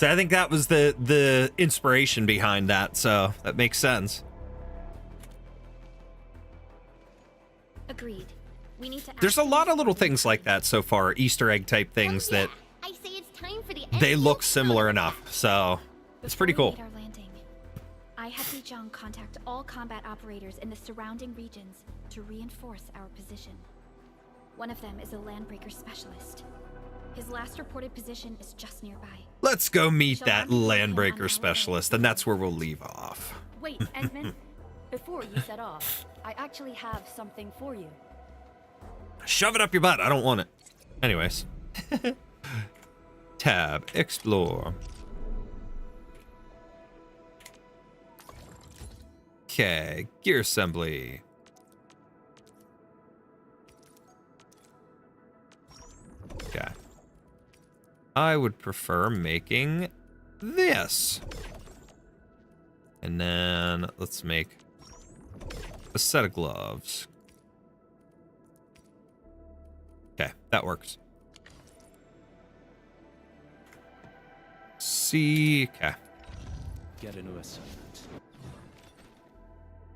So I think that was the inspiration behind that, so that makes sense. Agreed. We need to There's a lot of activate little the things like that so far, Easter egg type things that I say it's time for the they Endfield look similar show. enough, so it's pretty Before we cool. made our landing, I had Bijong contact all combat operators in the surrounding regions to reinforce our position. One of them is a Landbreaker specialist. His last reported position is just nearby. Let's go meet that landbreaker specialist, and that's where we'll leave off. Wait, Endman. Before you set off, I actually have something for you. Shove it up your butt. I don't want it. Anyways. Tab. Explore. Okay. Gear assembly. Okay. I would prefer making this. And then let's make a set of gloves. Okay, that works. See, okay. Get into assignment.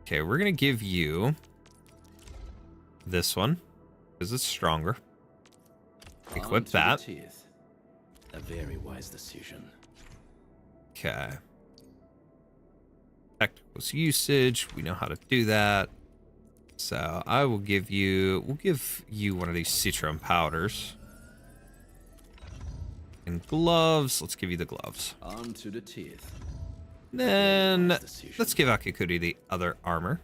Okay, we're gonna give you this one because it's stronger. Equip that. A very wise decision. Okay. Tacticals usage. We know how to do that. So I will give you. We'll give you one of these citron powders. And gloves. Let's give you the gloves. On to the teeth. Then let's give Akikuri the other armor.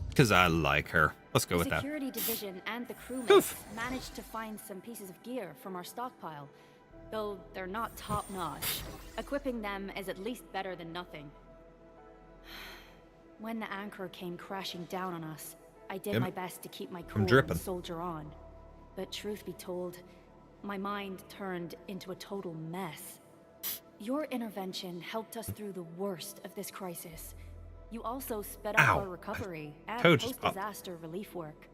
Because I like her. Let's go with that. The security division and the crewmates managed to find some pieces of gear from our stockpile, though they're not top-notch. Equipping them is at least better than nothing. When the anchor came crashing down on us, I did my best to keep my cool and soldier on. But truth be told, my mind turned into a total mess. Your intervention helped us through the worst of this crisis. You also sped up our recovery and post-disaster relief work.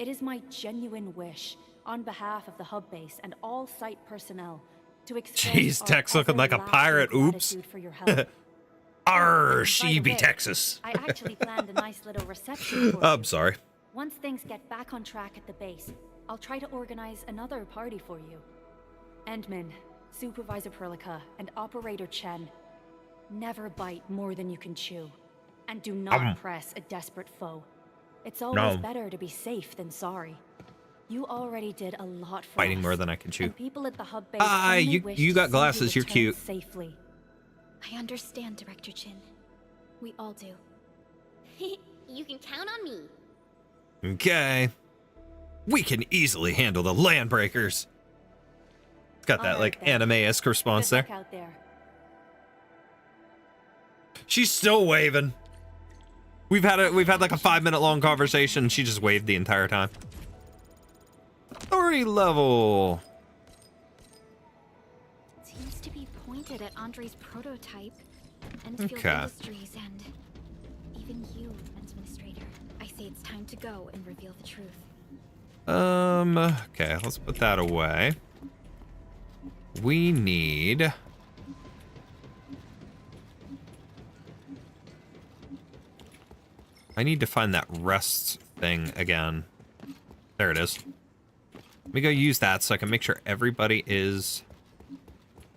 It is my genuine wish, on behalf of the hub base and all site personnel, to express Jeez, Tex looking like a pirate. Oops. for your help. Arr, she be Texas. I actually planned a nice little reception for you. I'm sorry. Once things get back on track at the base, I'll try to organize another party for you. Endman, Supervisor Perlica, and Operator Chen, never bite more than you can chew. And do not press a desperate foe. It's always better to be safe than sorry. You already did a lot for Fighting us, more than I can chew. and people at the hub base you got glasses. You're cute. Safely. I understand, Director Chin. We all do. You can count on me. Okay. We can easily handle the landbreakers. Got that like anime-esque response there. Out there. She's still waving. We've had like a 5-minute long conversation. She just waved the entire time. Authority level. Seems to be pointed at Andre's prototype, Endfield Industries, and even you, Administrator. I say it's time to go and reveal the truth. Okay, let's put that away. We need... I need to find that rest thing again. There it is. Let me go use that so I can make sure everybody is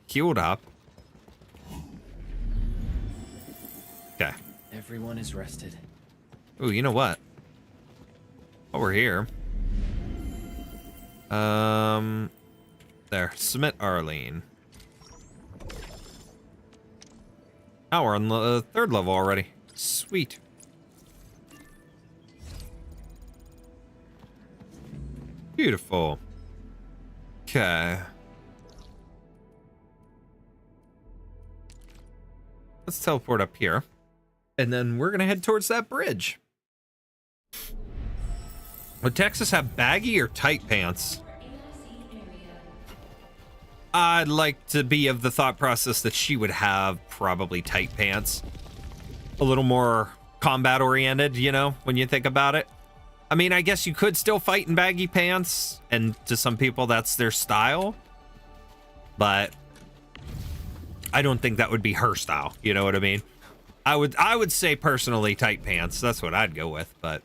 healed up. Okay. Everyone is rested. Ooh, you know what? While we're here. There. Submit Arlene. Now we're on the 3rd level already. Sweet. Beautiful. Okay. Let's teleport up here. And then we're going to head towards that bridge. Would Texas have baggy or tight pants? I'd like to be of the thought process that she would have probably tight pants. A little more combat oriented, you know, when you think about it. I mean, I guess you could still fight in baggy pants, and to some people that's their style. But I don't think that would be her style, you know what I mean? I would say personally tight pants. That's what I'd go with, but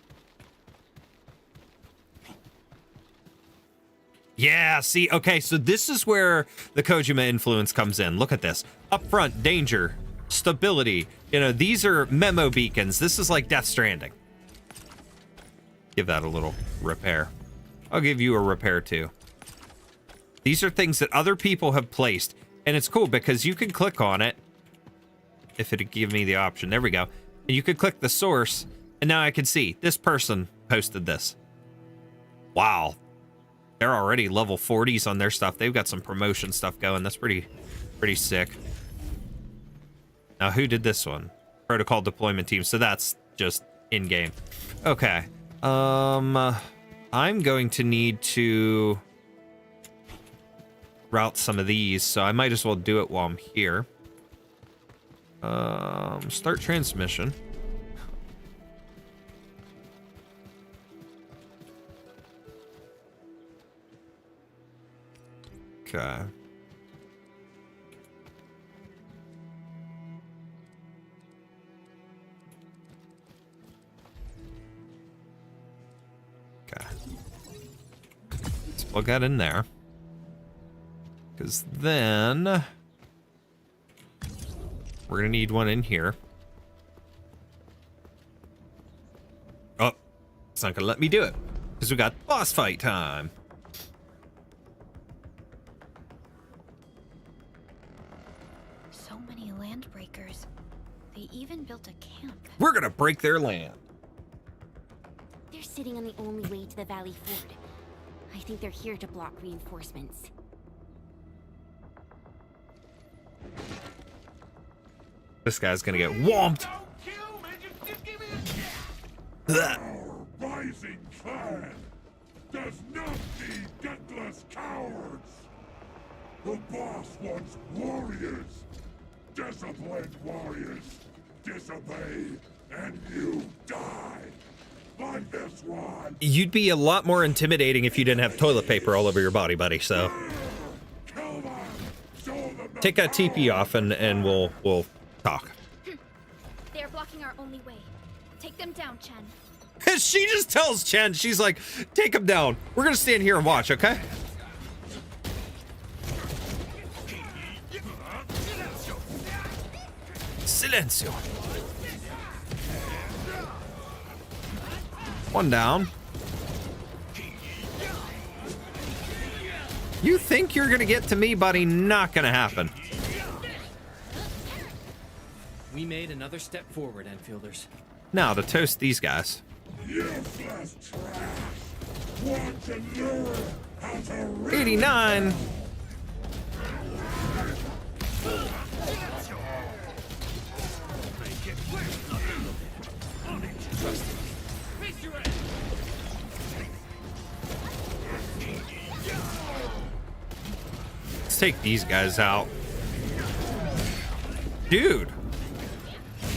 yeah, see, okay, so this is where the Kojima influence comes in. Look at this. Up front, danger, stability. You know, these are memo beacons. This is like Death Stranding. Give that a little repair. I'll give you a repair too. These are things that other people have placed, and it's cool because you can click on it if it'd give me the option. There we go. And you could click the source, and now I can see this person posted this. Wow. They're already level 40s on their stuff. They've got some promotion stuff going. That's pretty sick. Now, who did this one? Protocol deployment team. So that's just in-game. Okay. I'm going to need to route some of these, so I might as well do it while I'm here. Start transmission. Okay. Okay. Let's plug that in there. Because then we're gonna need one in here. Oh, it's not gonna let me do it because we got boss fight time. So many land breakers. They even built a camp. We're gonna break their land. They're sitting on the only way to the Valley Ford. I think they're here to block reinforcements. This guy's gonna get whomped. Our rising clan does not need gutless cowards. The boss wants warriors. Disciplined warriors. Disobey and you die. Like this one. You'd be a lot more intimidating if you didn't have toilet paper all over your body, buddy. So take that TP off and we'll talk. They are blocking our only way. Take them down, Chen. She just tells Chen, she's like, take him down. We're gonna stand here and watch, okay? Silencio. One down. You think you're gonna get to me, buddy? Not gonna happen. We made another step forward, Enfielders. Now to toast these guys. Useless trash. Want to learn how to 89. Let's take these guys out. Dude.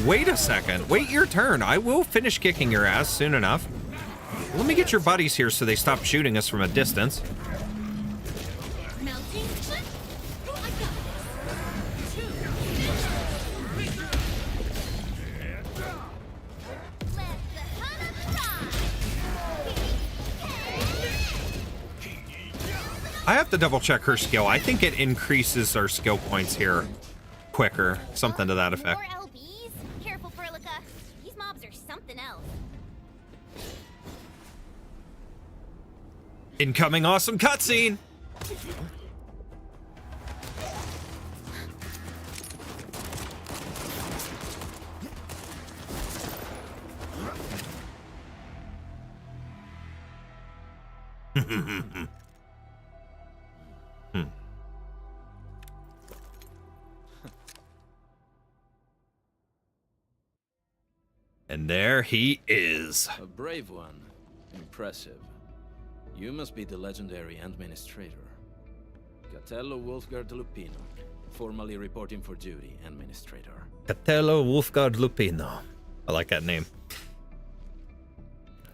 Wait a second. Wait your turn. I will finish kicking your ass soon enough. Let me get your buddies here so they stop shooting us from a distance. I have to double check her skill. I think it increases our skill points here quicker. Something to that effect. More LBs? Careful, Furlica. These mobs are something else. Incoming awesome cutscene. And there he is. A brave one. Impressive. You must be the legendary administrator. Catello Wolfgard Lupino, formally reporting for duty, administrator. Catello Wolfgard Lupino. I like that name.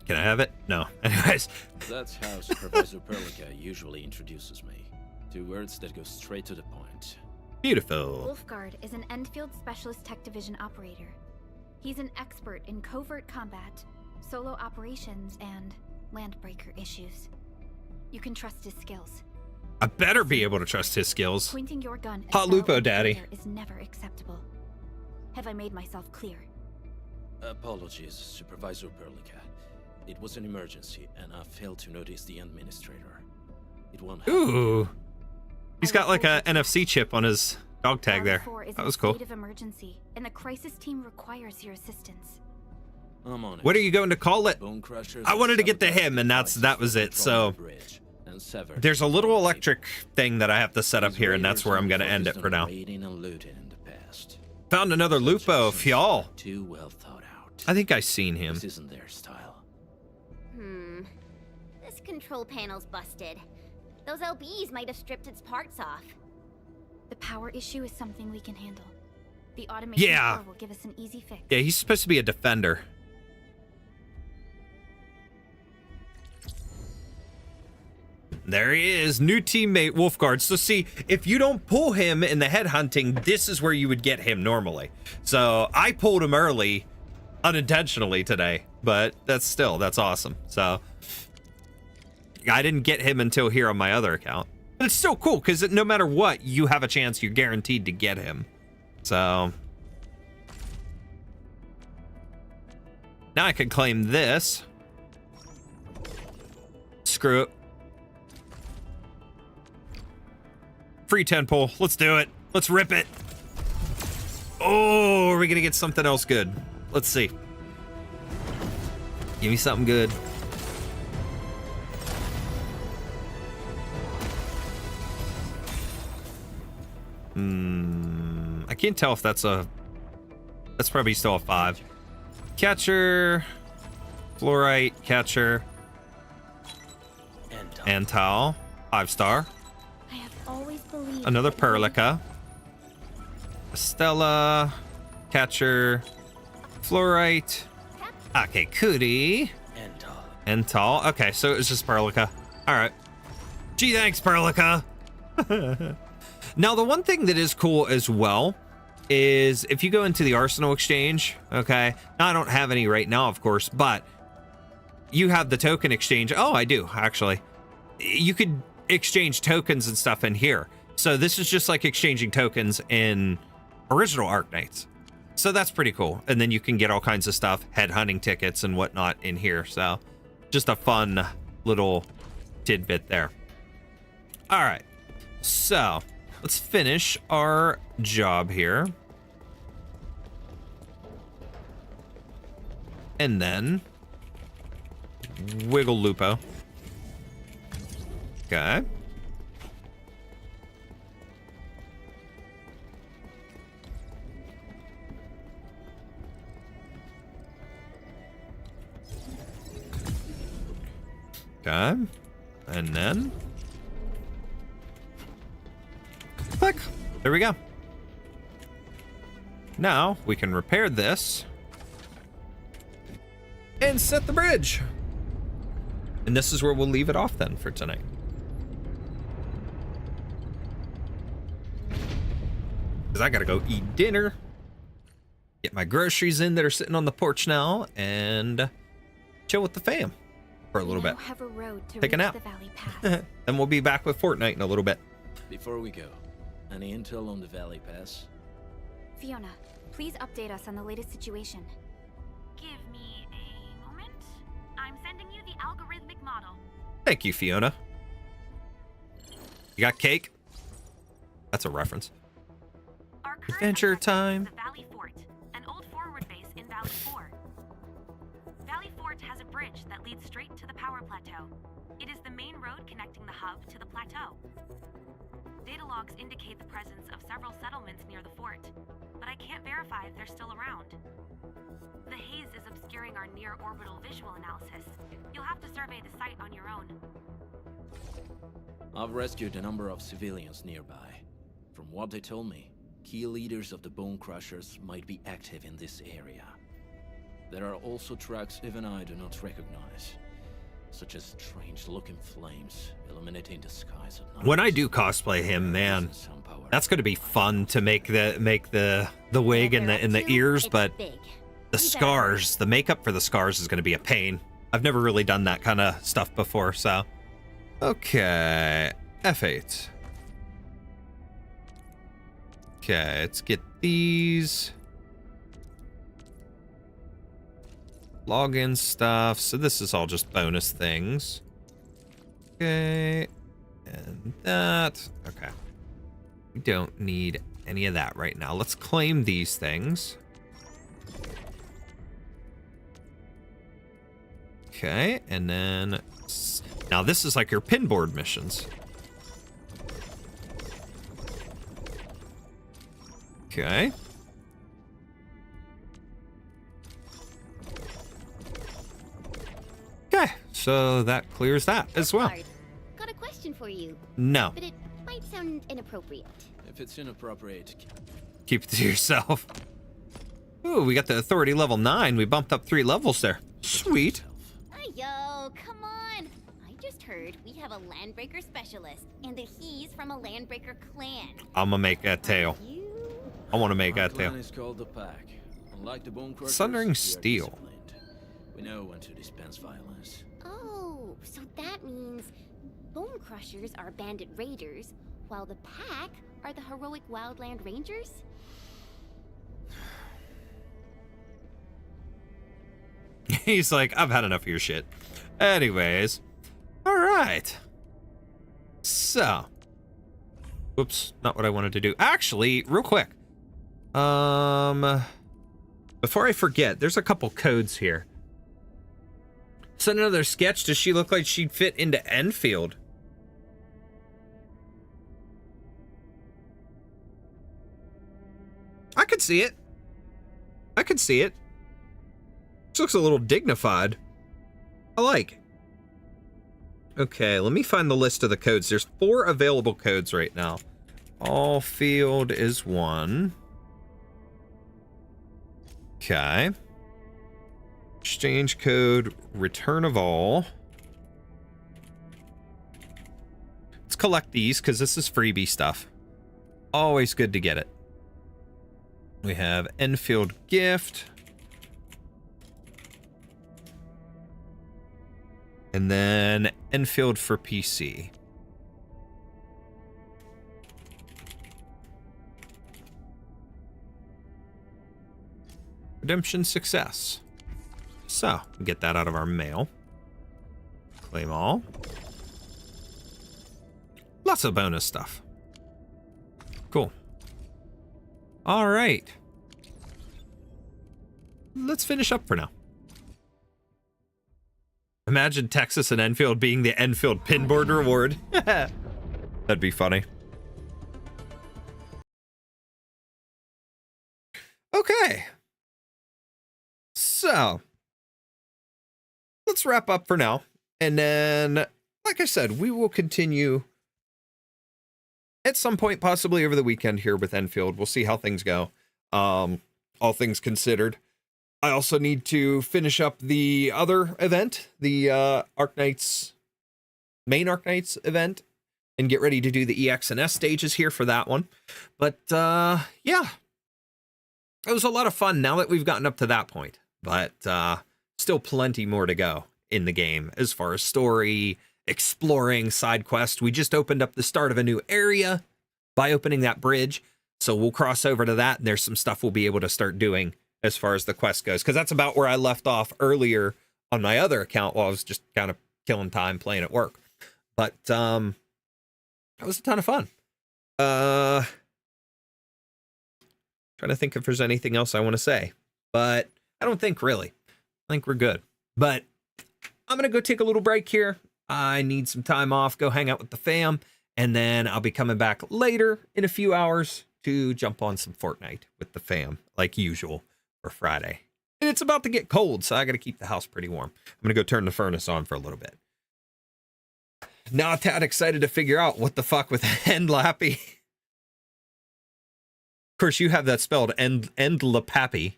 Can I have it? No. Anyways. That's how Supervisor Perlica usually introduces me. 2 words that go straight to the point. Beautiful. Wolfgard is an Endfield Specialist Tech Division operator. He's an expert in covert combat, solo operations, and landbreaker issues. You can trust his skills. I better be able to trust his skills. Pointing your gun at Hot Lupo, daddy. is never acceptable. Have I made myself clear? Apologies, Supervisor Perlica. It was an emergency, and I failed to notice the administrator. It won't happen. Ooh. He's got like a NFC chip on his dog tag there. That was cool. State of emergency, and the crisis team requires your assistance. I'm on it. What are you going to call it? Bone Crushers I wanted to get to him, and that was it. So there's a little electric thing that I have to set up here, and that's where I'm going to end it for now. Found another Lupo, y'all. Too well thought out. I think I've seen him. This isn't their style. This control panel's busted. Those LBs might have stripped its parts off. The power issue is something we can handle. The automation core will give us an easy fix. Yeah, he's supposed to be a defender. There he is, new teammate Wolfguard. So see, if you don't pull him in the headhunting, this is where you would get him normally. So I pulled him early, unintentionally today, but that's awesome. So I didn't get him until here on my other account. But it's still cool, because no matter what, you have a chance, you're guaranteed to get him. So now I can claim this. Screw it. Free 10 pull. Let's do it. Let's rip it. Oh, are we gonna get something else good? Let's see. Give me something good. I can't tell if that's probably still a 5. Catcher, Fluorite, Catcher, Antal, 5-star. I have always believed Another Perlica, Estella, Catcher, Fluorite. Okay, Cootie, Antal. Okay, so it was just Perlica. All right. Gee, thanks, Perlica. Now, the one thing that is cool as well is if you go into the Arsenal exchange, okay? Now, I don't have any right now, of course, but you have the token exchange. Oh, I do, actually. You could exchange tokens and stuff in here. So this is just like exchanging tokens in original Arknights. So that's pretty cool. And then you can get all kinds of stuff, headhunting tickets and whatnot in here. So just a fun little tidbit there. All right. So let's finish our job here. And then wiggle Lupo. Okay. Okay. And then click. There we go. Now we can repair this and set the bridge. And this is where we'll leave it off then for tonight. Because I gotta go eat dinner, get my groceries in that are sitting on the porch now, and chill with the fam for a little bit. Have a road to take a reach nap. the Valley Pass. Then we'll be back with Fortnite in a little bit. Before we go, any intel on the Valley Pass? Fiona, please update us on the latest situation. Give me a moment. I'm sending you the algorithmic model. Thank you, Fiona. You got cake? That's a reference. Our current Adventure objective time. is the Valley Fort, an old forward base in Valley 4. Valley Fort has a bridge that leads straight to the power plateau. It is the main road connecting the hub to the plateau. Data logs indicate the presence of several settlements near the fort, but I can't verify if they're still around. The haze is obscuring our near-orbital visual analysis. You'll have to survey the site on your own. I've rescued a number of civilians nearby. From what they told me, key leaders of the Bone Crushers might be active in this area. There are also tracks even I do not recognize, such as strange-looking flames illuminating the skies at night. When I do cosplay him, man, that's going to be fun to make the wig and the ears, but the scars, the makeup for the scars is going to be a pain. I've never really done that kind of stuff before, so. Okay, F8. Okay, let's get these. login stuff. So this is all just bonus things. Okay. And that. Okay. We don't need any of that right now. Let's claim these things. Okay. And then now this is like your pinboard missions. Okay. Okay, so that clears that as well. Got a question for you. No. But it might sound inappropriate. If it's inappropriate, Keep it to yourself. Ooh, we got the authority level 9. We bumped up 3 levels there. Sweet. Yo, come on. I just heard we have a Landbreaker specialist, and that he's from a Landbreaker clan. I'm gonna make that tail. I want to make that tail. clan is called the Pack. Unlike the Bone Crushers, Sundering we are Steel. disciplined. We know when to dispense violence. Oh, so that means Bone Crushers are bandit raiders, while the Pack are the heroic Wildland Rangers? He's like, I've had enough of your shit. Anyways. Alright. So. Whoops, not what I wanted to do. Actually, real quick. Before I forget, there's a couple codes here. Send another sketch. Does she look like she'd fit into Endfield? I could see it. I could see it. She looks a little dignified. I like. Okay, let me find the list of the codes. There's 4 available codes right now. All field is 1. Okay. Exchange code, return of all. Let's collect these because this is freebie stuff. Always good to get it. We have Enfield gift. And then Enfield for PC. Redemption success. So, get that out of our mail. Claim all. Lots of bonus stuff. Cool. All right. Let's finish up for now. Imagine Texas and Enfield being the Enfield pinboard reward. That'd be funny. Okay. So, let's wrap up for now. And then, like I said, we will continue at some point, possibly over the weekend here with Enfield. We'll see how things go. All things considered. I also need to finish up the other event, the Arknights, main Arknights event, and get ready to do the EX and S stages here for that one. But, yeah. It was a lot of fun now that we've gotten up to that point. But still plenty more to go in the game as far as story, exploring, side quest. We just opened up the start of a new area by opening that bridge. So we'll cross over to that, and there's some stuff we'll be able to start doing as far as the quest goes. Because that's about where I left off earlier on my other account while I was just kind of killing time playing at work. But that was a ton of fun. Trying to think if there's anything else I want to say. But I don't think really. I think we're good. But I'm going to go take a little break here. I need some time off, go hang out with the fam, and then I'll be coming back later in a few hours to jump on some Fortnite with the fam, like usual, for Friday. And it's about to get cold, so I got to keep the house pretty warm. I'm going to go turn the furnace on for a little bit. Not that excited to figure out what the fuck with Endlappy. Of course, you have that spelled Endlappy.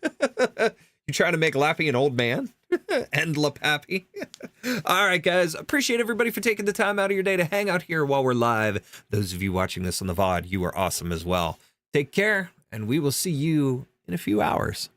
You trying to make Lappy an old man? Endlappy. All right, guys. Appreciate everybody for taking the time out of your day to hang out here while we're live. Those of you watching this on the VOD, you are awesome as well. Take care, and we will see you in a few hours.